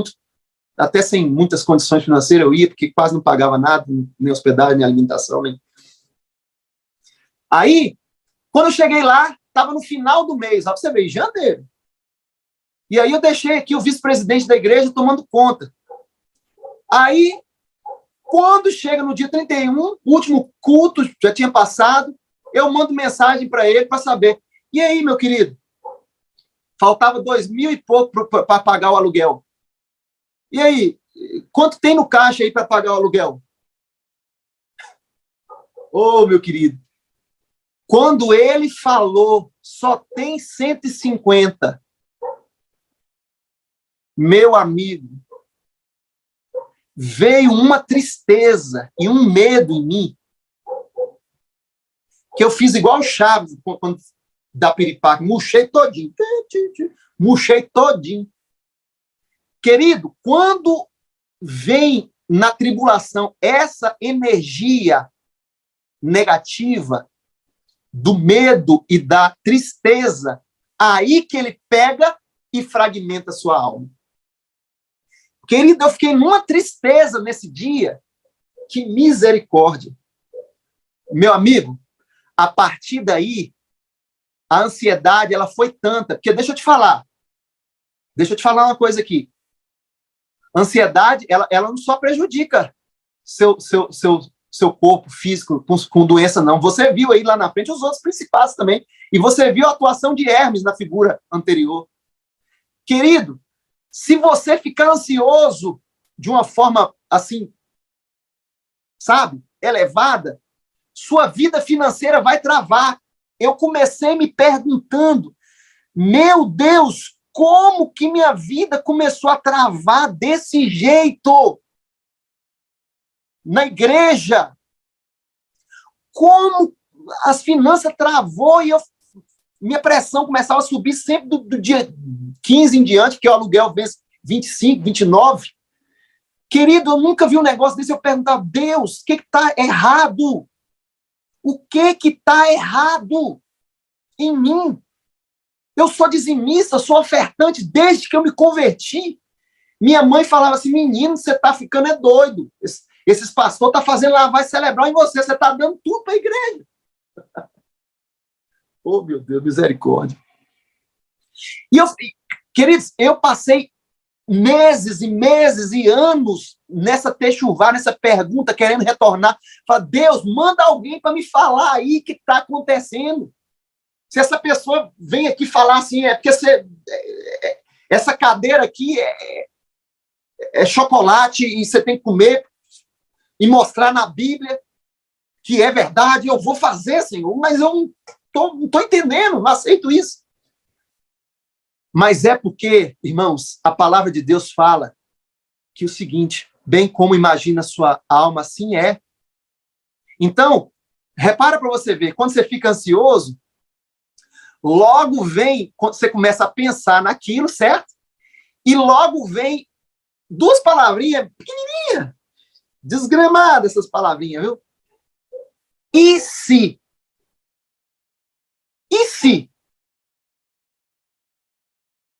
até sem muitas condições financeiras, eu ia, porque quase não pagava nada, nem hospedagem, nem alimentação. Nem. Aí, quando eu cheguei lá, estava no final do mês, ó, pra você ver, em janeiro. E aí eu deixei aqui o vice-presidente da igreja tomando conta. Aí, quando chega no dia 31, o último culto já tinha passado, eu mando mensagem para ele para saber. E aí, meu querido? Faltava 2.000 e pouco para pagar o aluguel. E aí, quanto tem no caixa aí para pagar o aluguel? Ô, meu querido, quando ele falou, só tem 150, meu amigo, veio uma tristeza e um medo em mim, que eu fiz igual o Chaves, quando da piripaque, murchei todinho. Querido, quando vem na tribulação essa energia negativa do medo e da tristeza, aí que ele pega e fragmenta a sua alma. Querido, eu fiquei numa tristeza nesse dia, que misericórdia. Meu amigo, a partir daí, a ansiedade, ela foi tanta, porque deixa eu te falar uma coisa aqui. A ansiedade, ela não só prejudica seu corpo físico com doença, não. Você viu aí lá na frente os outros principais também. E você viu a atuação de Hermes na figura anterior. Querido, se você ficar ansioso de uma forma assim, sabe, elevada, sua vida financeira vai travar. Eu comecei me perguntando, meu Deus, como que minha vida começou a travar desse jeito? Na igreja, como as finanças travou e minha pressão começava a subir sempre do dia 15 em diante, que o aluguel vence 25, 29. Querido, eu nunca vi um negócio desse. Eu perguntava, Deus, o que está errado? O que está errado em mim? Eu sou dizimista, sou ofertante desde que eu me converti. Minha mãe falava assim, menino, você está ficando doido. Esses pastores estão fazendo lavagem cerebral em você. Você está dando tudo para a igreja. Oh, meu Deus, misericórdia. E queridos, eu passei meses e meses e anos nessa techuvá, nessa pergunta, querendo retornar. Falei, Deus, manda alguém para me falar aí o que está acontecendo. Se essa pessoa vem aqui falar assim, é porque essa cadeira aqui é chocolate e você tem que comer e mostrar na Bíblia que é verdade, eu vou fazer, Senhor, mas eu não estou entendendo, não aceito isso. Mas é porque, irmãos, a palavra de Deus fala que o seguinte, bem como imagina a sua alma, assim é. Então, repara para você ver, quando você fica ansioso, logo vem, quando você começa a pensar naquilo, certo? E logo vem duas palavrinhas pequenininhas, desgramadas essas palavrinhas, viu? E se? E se?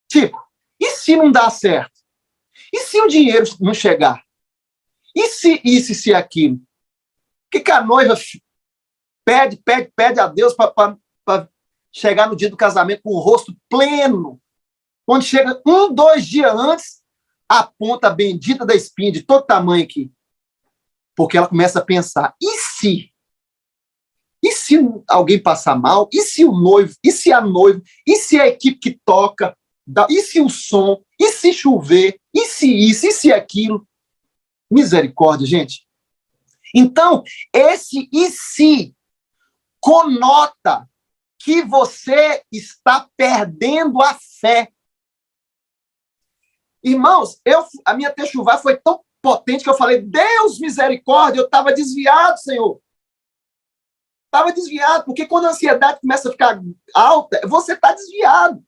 Tipo, e se não dá certo? E se o dinheiro não chegar? E se isso e se aquilo? O que a noiva pede a Deus para chegar no dia do casamento com o rosto pleno? Quando chega 2 dias antes, a ponta bendita da espinha de todo tamanho aqui. Porque ela começa a pensar, e se? E se alguém passar mal? E se o noivo? E se a noiva? E se a equipe que toca? E se o som? E se chover? E se isso? E se aquilo? Misericórdia, gente. Então, esse e se conota que você está perdendo a fé. Irmãos, a minha techuvá foi tão potente que eu falei, Deus, misericórdia, eu estava desviado, Senhor. Estava desviado, porque quando a ansiedade começa a ficar alta, você está desviado.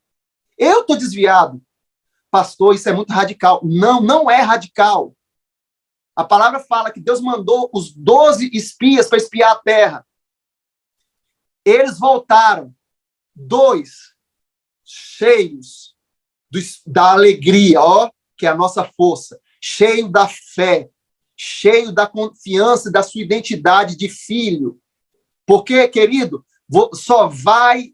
Eu estou desviado. Pastor, isso é muito radical. Não, não é radical. A palavra fala que Deus mandou os 12 espias para espiar a terra. Eles voltaram, 2 cheios da alegria, ó, que é a nossa força, cheio da fé, cheio da confiança da sua identidade de filho. Porque, querido, só vai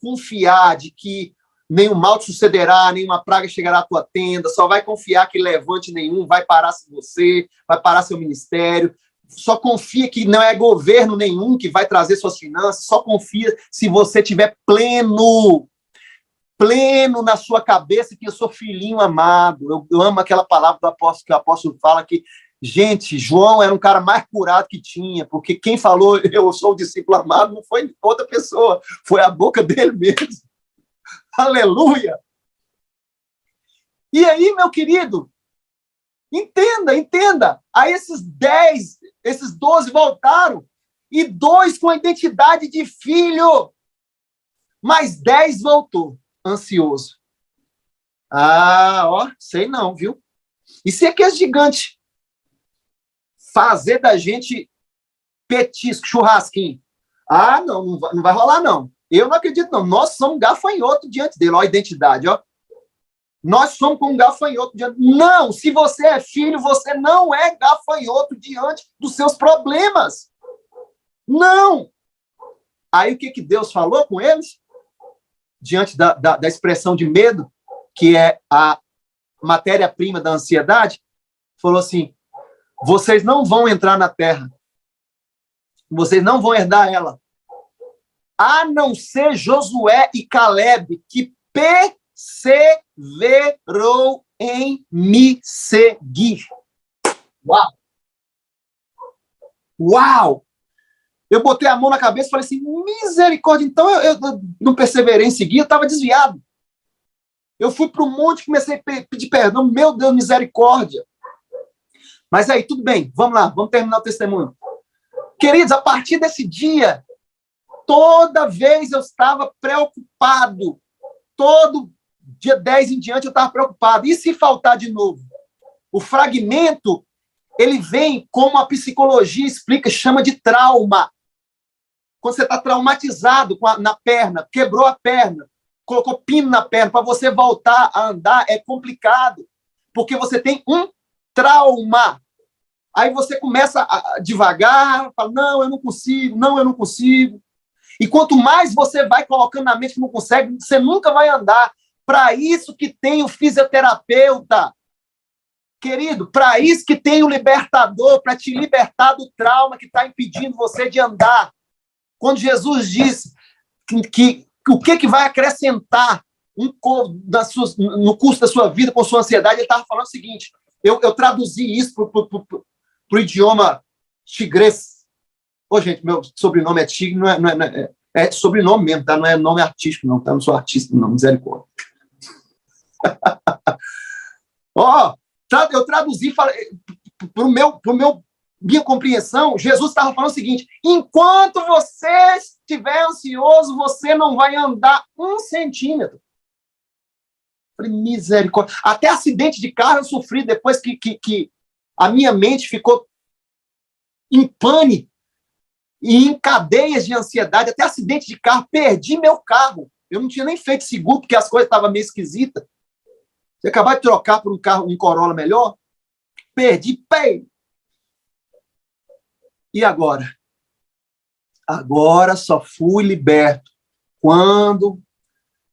confiar de que nenhum mal te sucederá, nenhuma praga chegará à tua tenda, só vai confiar que levante nenhum vai parar você, vai parar seu ministério, só confia que não é governo nenhum que vai trazer suas finanças, só confia se você tiver pleno na sua cabeça que eu sou filhinho amado. Eu amo aquela palavra do apóstolo, que o apóstolo fala que, gente, João era um cara mais curado que tinha, porque quem falou eu sou o discípulo amado não foi outra pessoa, foi a boca dele mesmo. Aleluia! E aí, meu querido, entenda. Aí esses 12 voltaram, e 2 com a identidade de filho, mas 10 voltou, ansioso. Ah, ó, sei não, viu? Isso é que é gigante. Fazer da gente petisco, churrasquinho. Ah, não vai rolar, não. Eu não acredito, não. Nós somos gafanhoto diante dele. Ó a identidade, ó. Nós somos como um gafanhoto diante... Não, se você é filho, você não é gafanhoto diante dos seus problemas. Não. Aí o que Deus falou com eles? Diante da expressão de medo, que é a matéria-prima da ansiedade, falou assim: vocês não vão entrar na terra, vocês não vão herdar ela, a não ser Josué e Caleb, que perseverou em me seguir. Uau! Uau! Eu botei a mão na cabeça e falei assim: misericórdia, então eu não perseverei em seguir, eu estava desviado. Eu fui para o monte e comecei a pedir perdão, meu Deus, misericórdia. Mas aí, tudo bem, vamos lá, vamos terminar o testemunho. Queridos, a partir desse dia, toda vez eu estava preocupado. Todo dia 10 em diante eu estava preocupado. E se faltar de novo? O fragmento, ele vem, como a psicologia explica, chama de trauma. Quando você está traumatizado na perna, quebrou a perna, colocou pino na perna, para você voltar a andar é complicado, porque você tem um trauma. Aí você começa a devagar, fala, não, eu não consigo, não, eu não consigo. E quanto mais você vai colocando na mente que não consegue, você nunca vai andar. Para isso que tem o fisioterapeuta. Querido, para isso que tem o libertador, para te libertar do trauma que está impedindo você de andar. Quando Jesus diz que o que vai acrescentar no curso da sua vida com sua ansiedade, ele estava falando o seguinte, eu traduzi isso para o idioma tigrês. Ô, gente, meu sobrenome é Tigre, é sobrenome mesmo, tá? Não é nome artístico, não, tá? Não sou artista, não, misericórdia. Ó, eu traduzi para minha compreensão, Jesus estava falando o seguinte: enquanto você estiver ansioso, você não vai andar 1 centímetro. Falei, misericórdia. Até acidente de carro eu sofri depois que a minha mente ficou em pane e em cadeias de ansiedade. Até acidente de carro, perdi meu carro. Eu não tinha nem feito seguro, porque as coisas estavam meio esquisitas. Você acabar de trocar por um carro, um Corolla melhor, perdi, pei. E agora? Agora só fui liberto quando,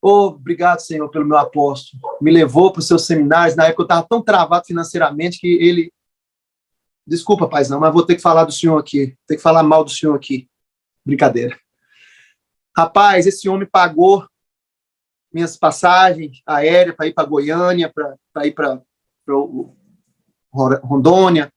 obrigado, Senhor, pelo meu apóstolo, me levou para os seus seminários. Na época eu estava tão travado financeiramente que ele, desculpa, paizão, mas vou ter que falar do senhor aqui, ter que falar mal do senhor aqui. Brincadeira. Rapaz, esse homem pagou minhas passagens aéreas para ir para Goiânia, para ir para Rondônia,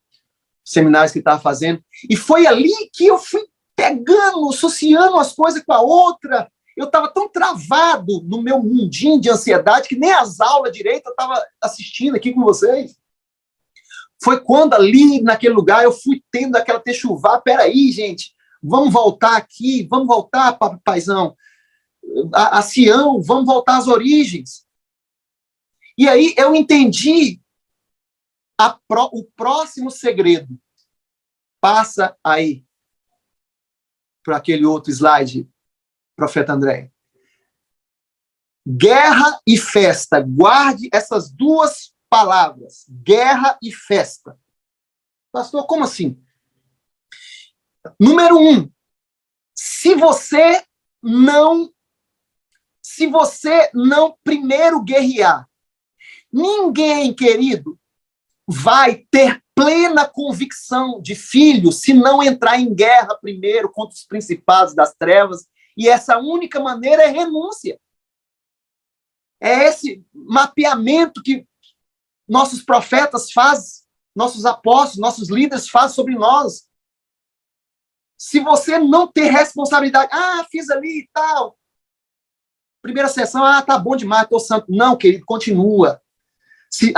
seminários que ele estava fazendo. E foi ali que eu fui pegando, associando as coisas com a outra. Eu estava tão travado no meu mundinho de ansiedade que nem as aulas direito eu estava assistindo aqui com vocês. Foi quando ali, naquele lugar, eu fui tendo aquela techuvá. Peraí, gente, vamos voltar aqui, vamos voltar, paizão, a Sião, vamos voltar às origens. E aí eu entendi o próximo segredo. Passa aí para aquele outro slide, profeta André. Guerra e festa. Guarde essas duas palavras. Guerra e festa. Pastor, como assim? Número 1. Se você não primeiro guerrear, ninguém, querido, vai ter plena convicção de filho se não entrar em guerra primeiro contra os principados das trevas, e essa única maneira é renúncia. É esse mapeamento que nossos profetas fazem, nossos apóstolos, nossos líderes fazem sobre nós. Se você não ter responsabilidade, fiz ali e tal, primeira sessão, tá bom demais, tô santo. Não, querido, continua.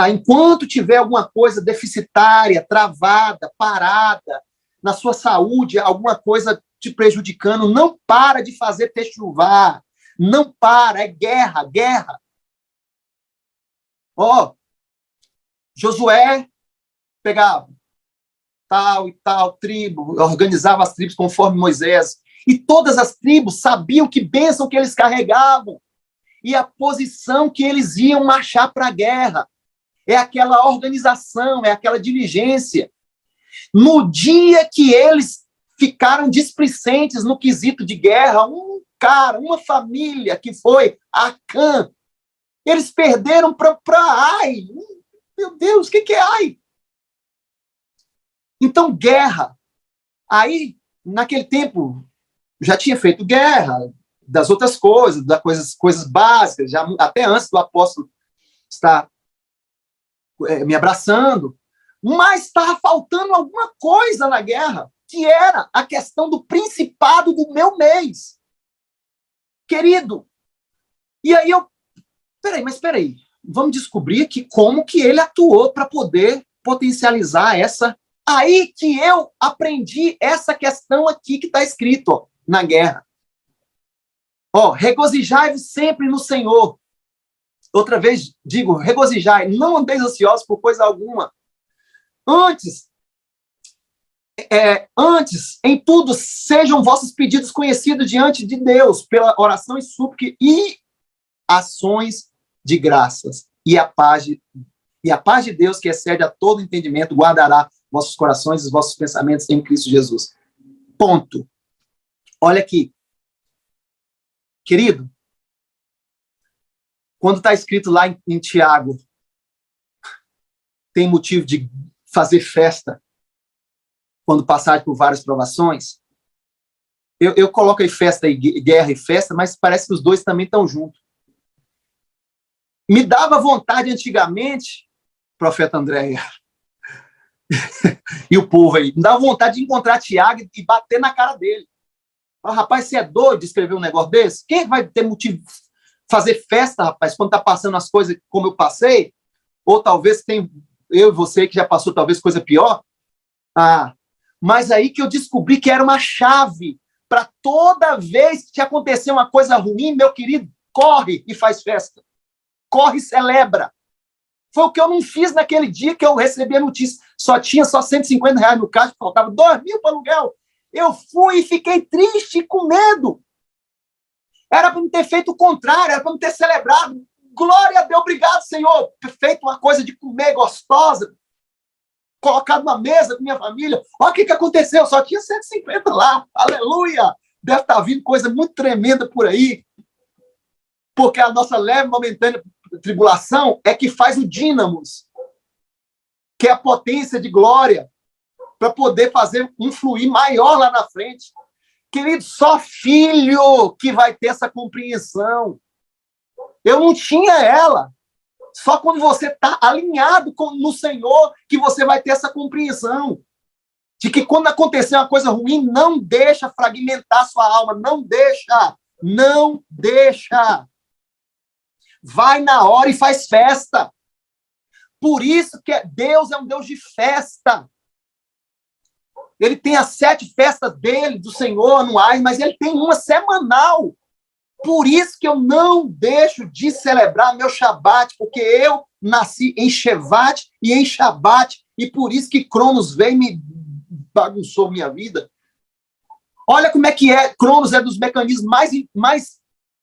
Enquanto tiver alguma coisa deficitária, travada, parada, na sua saúde, alguma coisa te prejudicando, não para de fazer techuvá. Não para, é guerra, guerra. Josué pegava tal e tal tribo, organizava as tribos conforme Moisés, e todas as tribos sabiam que bênção que eles carregavam e a posição que eles iam marchar para a guerra. É aquela organização, é aquela diligência. No dia que eles ficaram displicentes no quesito de guerra. Um cara, uma família que foi Acã, eles perderam para Ai. Meu Deus, o que é Ai? Então, guerra. Aí, naquele tempo, já tinha feito guerra das outras coisas, das coisas básicas, já até antes do apóstolo estar me abraçando, mas estava faltando alguma coisa na guerra, que era a questão do principado do meu mês. Querido, e aí peraí, vamos descobrir aqui como que ele atuou para poder potencializar essa. Aí que eu aprendi essa questão aqui que está escrito, ó, na guerra. Regozijai-vos sempre no Senhor. Outra vez digo, regozijai, não andeis ansiosos por coisa alguma. Antes, em tudo, sejam vossos pedidos conhecidos diante de Deus, pela oração e súplica e ações de graças. E a paz de Deus, que excede a todo entendimento, guardará vossos corações e vossos pensamentos em Cristo Jesus. Ponto. Olha aqui. Querido, quando está escrito lá em Tiago, tem motivo de fazer festa quando passar por várias provações, eu coloco aí festa e guerra e festa, mas parece que os dois também estão juntos. Me dava vontade antigamente, profeta Andréia, e o povo aí, me dava vontade de encontrar Tiago e bater na cara dele. Rapaz, você é doido de escrever um negócio desse? Quem vai ter motivo de fazer festa, rapaz, quando está passando as coisas como eu passei? Ou talvez tem eu e você que já passou talvez coisa pior? Mas aí que eu descobri que era uma chave para toda vez que te acontecer uma coisa ruim, meu querido, corre e faz festa. Corre e celebra. Foi o que eu não fiz naquele dia que eu recebi a notícia. Tinha só R$150 no caixa, faltava 2.000 para aluguel. Eu fui e fiquei triste e com medo. Era para me ter feito o contrário, era para me ter celebrado. Glória a Deus, obrigado, Senhor. Feito uma coisa de comer gostosa, colocado na mesa com minha família. Olha o que aconteceu, só tinha 150 lá. Aleluia! Deve estar vindo coisa muito tremenda por aí. Porque a nossa leve momentânea tribulação é que faz o dínamos, que é a potência de glória, para poder fazer um fluir maior lá na frente. Querido, só filho que vai ter essa compreensão. Eu não tinha ela. Só quando você está alinhado no Senhor que você vai ter essa compreensão. De que quando acontecer uma coisa ruim, não deixa fragmentar sua alma. Não deixa. Não deixa. Vai na hora e faz festa. Por isso que Deus é um Deus de festa. Ele tem as 7 festas dele, do Senhor, anuais, mas ele tem uma semanal. Por isso que eu não deixo de celebrar meu Shabat, porque eu nasci em Shevat e em Shabat, e por isso que Cronos veio e me bagunçou minha vida. Olha como é que é. Cronos é dos mecanismos mais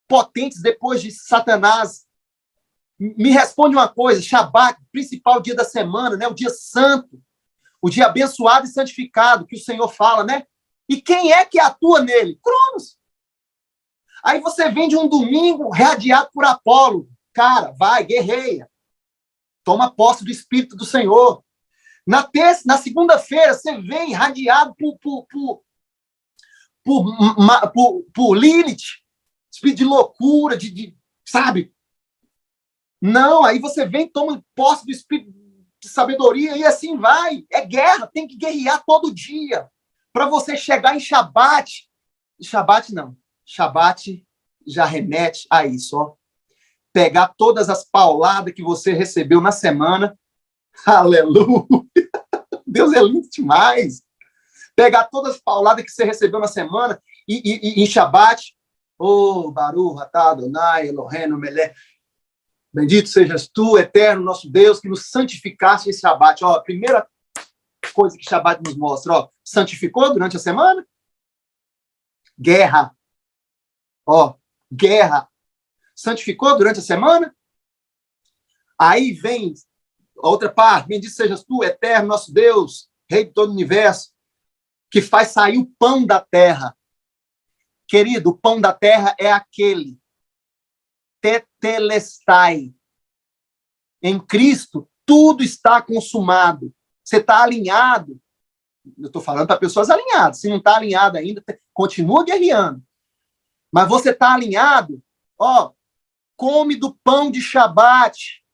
potentes depois de Satanás. Me responde uma coisa, Shabat, principal dia da semana, né? O dia santo, o dia abençoado e santificado, que o Senhor fala, né? E quem é que atua nele? Cronos. Aí você vem de um domingo radiado por Apolo. Cara, vai, guerreia. Toma posse do Espírito do Senhor. Na segunda-feira, você vem radiado por Lilith. Espírito de loucura, sabe? Não, aí você vem, toma posse do Espírito de sabedoria e assim vai. É guerra, tem que guerrear todo dia. Para você chegar em Shabat. Shabat não. Shabat já remete a isso, ó. Pegar todas as pauladas que você recebeu na semana. Aleluia! Deus é lindo demais. Pegar todas as pauladas que você recebeu na semana e em Shabat. Oh, Baruch, Atah Adonai, Eloheinu, Melech. Bendito sejas tu, eterno, nosso Deus, que nos santificaste em Shabat. Ó, a primeira coisa que Shabat nos mostra, ó, santificou durante a semana? Guerra. Ó, guerra. Santificou durante a semana? Aí vem a outra parte. Bendito sejas tu, eterno, nosso Deus, Rei de todo o universo, que faz sair o pão da terra. Querido, o pão da terra é aquele. Tetelestai. Em Cristo, tudo está consumado. Você está alinhado. Eu estou falando para pessoas alinhadas. Se não está alinhado ainda, continua guerreando. Mas você está alinhado, ó, come do pão de Shabat.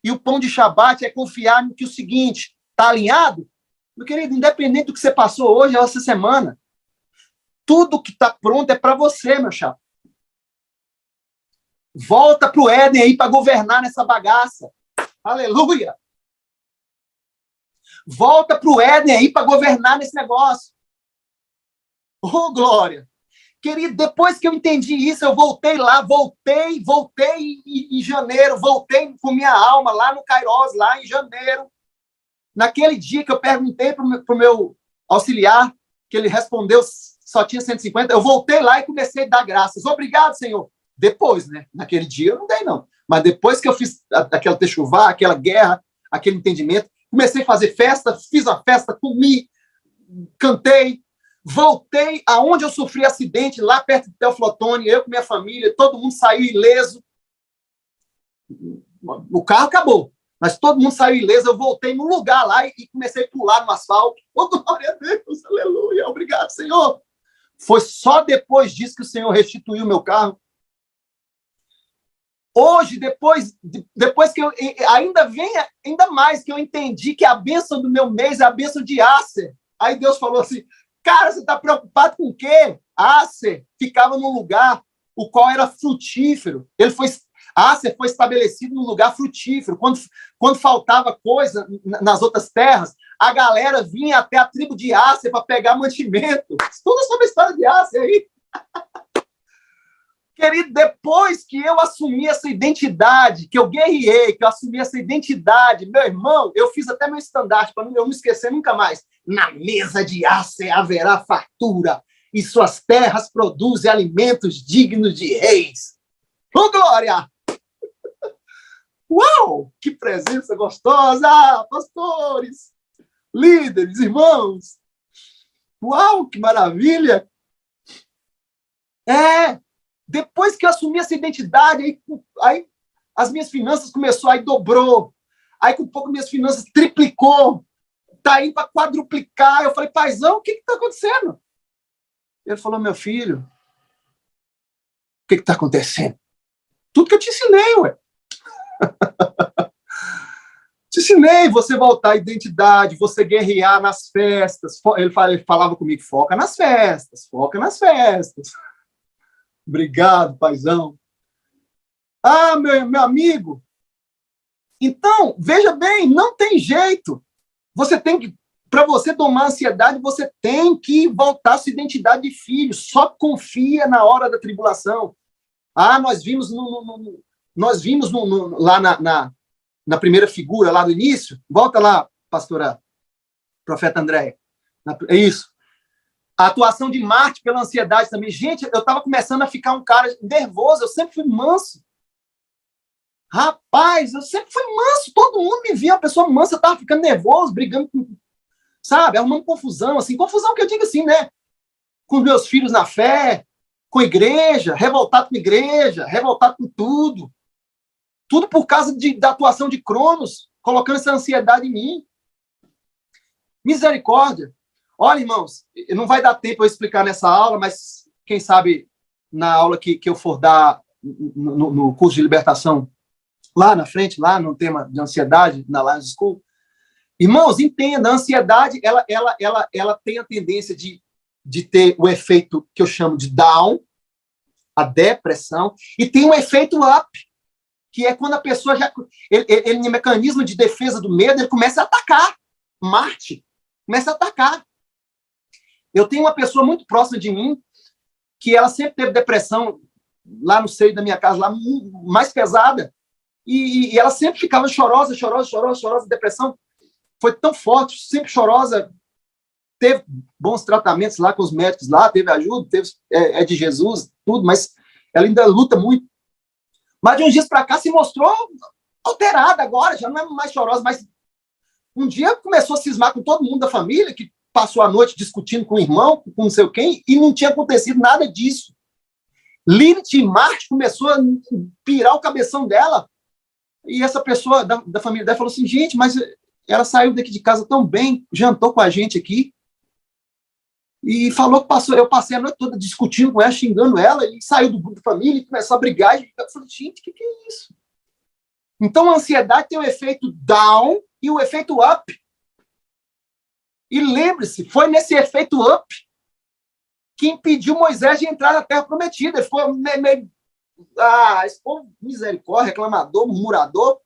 E o pão de Shabat é confiar no que o seguinte, está alinhado? Meu querido, independente do que você passou hoje ou essa semana, tudo que está pronto é para você, meu chapa. Volta para o Éden aí para governar nessa bagaça. Aleluia! Volta para o Éden aí para governar nesse negócio. Oh, glória! Querido, depois que eu entendi isso, eu voltei lá, voltei em janeiro, voltei com minha alma lá no Kairos, lá em janeiro. Naquele dia que eu perguntei para o meu auxiliar, que ele respondeu, só tinha 150, eu voltei lá e comecei a dar graças. Obrigado, Senhor. Depois, né? Naquele dia eu não dei, não. Mas depois que eu fiz aquela techuvá, aquela guerra, aquele entendimento, comecei a fazer festa, fiz uma festa, comi, cantei, voltei aonde eu sofri acidente, lá perto de Teoflotone, eu com minha família, todo mundo saiu ileso. O carro acabou, mas todo mundo saiu ileso. Eu voltei no lugar lá e comecei a pular no asfalto. Oh, glória a Deus, aleluia, obrigado, Senhor. Foi só depois disso que o Senhor restituiu o meu carro. Hoje, depois que eu ainda mais que eu entendi que a bênção do meu mês é a bênção de Acer. Aí Deus falou assim, cara, você está preocupado com o quê? Acer ficava num lugar o qual era frutífero. Acer foi estabelecido num lugar frutífero. Quando faltava coisa nas outras terras, a galera vinha até a tribo de Acer para pegar mantimento. Estuda sobre a história de Acer aí. Querido, depois que eu assumi essa identidade, que eu guerriei, que eu assumi essa identidade, meu irmão, eu fiz até meu estandarte, para eu não esquecer nunca mais. Na mesa de Acer haverá fartura, e suas terras produzem alimentos dignos de reis. Oh, glória! Uau! Que presença gostosa! Pastores, líderes, irmãos! Uau, que maravilha! Depois que eu assumi essa identidade, aí as minhas finanças começaram, aí dobrou. Aí, com pouco, minhas finanças triplicou. Está indo para quadruplicar. Eu falei, paizão, o que está acontecendo? Ele falou, meu filho, o que está acontecendo? Tudo que eu te ensinei, ué. Te ensinei você voltar à identidade, você guerrear nas festas. Ele falava comigo, foca nas festas, foca nas festas. Obrigado, paizão. Ah, meu amigo. Então, veja bem, não tem jeito. Você tem que, para você domar a ansiedade, você tem que voltar à sua identidade de filho. Só confia na hora da tribulação. Ah, nós vimos lá na primeira figura, lá do início. Volta lá, pastora, profeta Andréia. É isso. A atuação de Marte pela ansiedade também. Gente, eu estava começando a ficar um cara nervoso. Eu sempre fui manso. Rapaz, eu sempre fui manso. Todo mundo me via uma pessoa mansa. Eu estava ficando nervoso, brigando com... Sabe? Arrumando confusão. Assim, confusão que eu digo assim, né? Com meus filhos na fé, com a igreja, revoltado com a igreja, revoltado com tudo. Tudo por causa da atuação de Cronos, colocando essa ansiedade em mim. Misericórdia. Olha, irmãos, não vai dar tempo eu explicar nessa aula, mas quem sabe na aula que eu for dar no curso de libertação, lá na frente, lá no tema de ansiedade, na Lions School. Irmãos, entenda, a ansiedade, ela tem a tendência de ter o efeito que eu chamo de down, a depressão, e tem o efeito up, que é quando a pessoa ele no mecanismo de defesa do medo, ele começa a atacar. Marte começa a atacar. Eu tenho uma pessoa muito próxima de mim que ela sempre teve depressão lá no seio da minha casa, lá mais pesada, e ela sempre ficava chorosa, depressão foi tão forte, sempre chorosa, teve bons tratamentos lá com os médicos lá, teve ajuda, é de Jesus, tudo, mas ela ainda luta muito. Mas de uns dias para cá se mostrou alterada agora, já não é mais chorosa, mas um dia começou a cismar com todo mundo da família, que passou a noite discutindo com o irmão, com não sei quem, e não tinha acontecido nada disso. Lilith e Marte começou a pirar o cabeção dela, e essa pessoa da família dela falou assim, gente, mas ela saiu daqui de casa tão bem, jantou com a gente aqui, e falou que eu passei a noite toda discutindo com ela, xingando ela, e saiu do grupo de família e começou a brigar. E eu falei, gente, o que é isso? Então, a ansiedade tem o efeito down e o efeito up. E lembre-se, foi nesse efeito up que impediu Moisés de entrar na Terra Prometida. Ele ficou meio... esse povo misericórdia, reclamador, murmurador,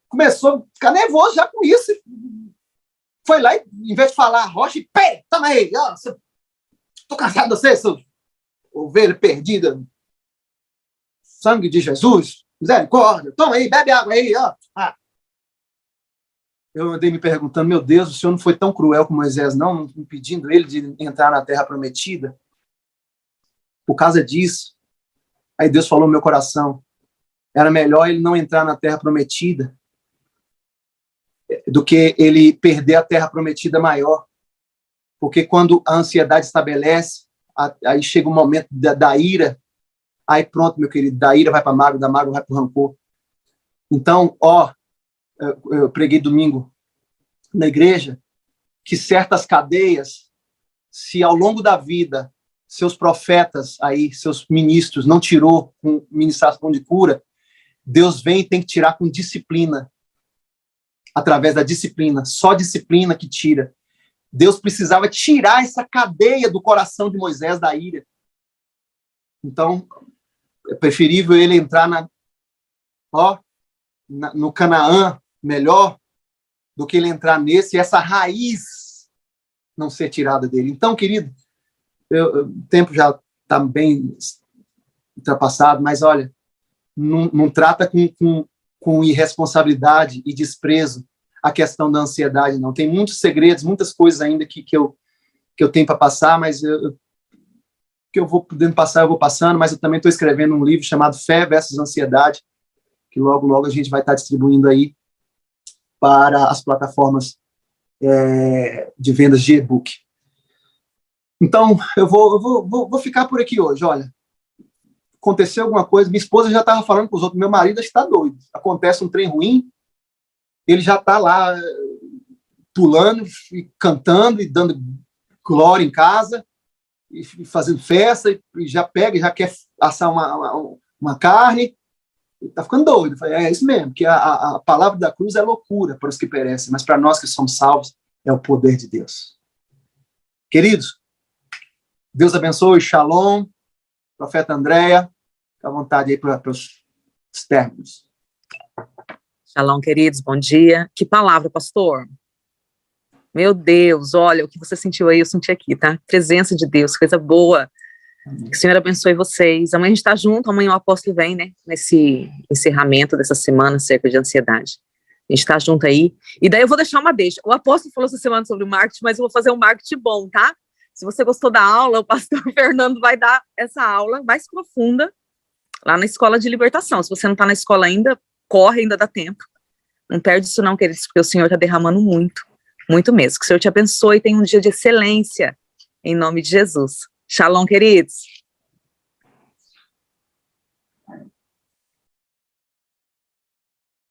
começou a ficar nervoso já com isso. Foi lá e, em vez de falar rocha, pé, toma aí, tô cansado de você, sua ovelha perdida. Sangue de Jesus, misericórdia, toma aí, bebe água aí, ó. Eu andei me perguntando, meu Deus, o Senhor não foi tão cruel com Moisés, não, impedindo ele de entrar na Terra Prometida? Por causa disso, aí Deus falou no meu coração, era melhor ele não entrar na Terra Prometida do que ele perder a Terra Prometida maior. Porque quando a ansiedade estabelece, aí chega o momento da ira, aí pronto, meu querido, da ira vai para a mágoa, da mágoa vai para o rancor. Então, eu preguei domingo na igreja que certas cadeias, se ao longo da vida seus profetas aí, seus ministros não tirou com ministração de cura, Deus vem e tem que tirar com disciplina, através da disciplina, só disciplina que tira. Deus precisava tirar essa cadeia do coração de Moisés da ira. Então, é preferível ele entrar no Canaã melhor do que ele entrar nesse e essa raiz não ser tirada dele. Então, querido, o tempo já está bem ultrapassado, mas olha, não trata com irresponsabilidade e desprezo a questão da ansiedade, não. Tem muitos segredos, muitas coisas ainda que eu tenho para passar, mas que eu vou podendo passar, eu vou passando, mas eu também estou escrevendo um livro chamado Fé versus Ansiedade, que logo, logo a gente vai estar distribuindo aí para as plataformas de vendas de e-book. Então, eu vou ficar por aqui hoje. Olha, aconteceu alguma coisa, minha esposa já estava falando com os outros, meu marido está doido. Acontece um trem ruim, ele já está lá pulando, e cantando, e dando glória em casa, e fazendo festa, e já pega, já quer assar uma carne, está ficando doido. Eu falei, é isso mesmo, que a palavra da cruz é loucura para os que perecem, mas para nós que somos salvos, é o poder de Deus. Queridos, Deus abençoe, shalom, profeta Andréia, fica à vontade aí para os términos. Shalom, queridos, bom dia. Que palavra, pastor? Meu Deus, olha, o que você sentiu aí, eu senti aqui, tá? Presença de Deus, coisa boa. Que o Senhor abençoe vocês. Amanhã a gente está junto, amanhã o apóstolo vem, né? Nesse encerramento dessa semana acerca de ansiedade. A gente está junto aí. E daí eu vou deixar uma deixa. O apóstolo falou essa semana sobre marketing, mas eu vou fazer um marketing bom, tá? Se você gostou da aula, o pastor Fernando vai dar essa aula mais profunda lá na Escola de Libertação. Se você não está na escola ainda, corre, ainda dá tempo. Não perde isso não, queridos, porque o Senhor está derramando muito, muito mesmo. Que o Senhor te abençoe e tenha um dia de excelência, em nome de Jesus. Shalom, queridos.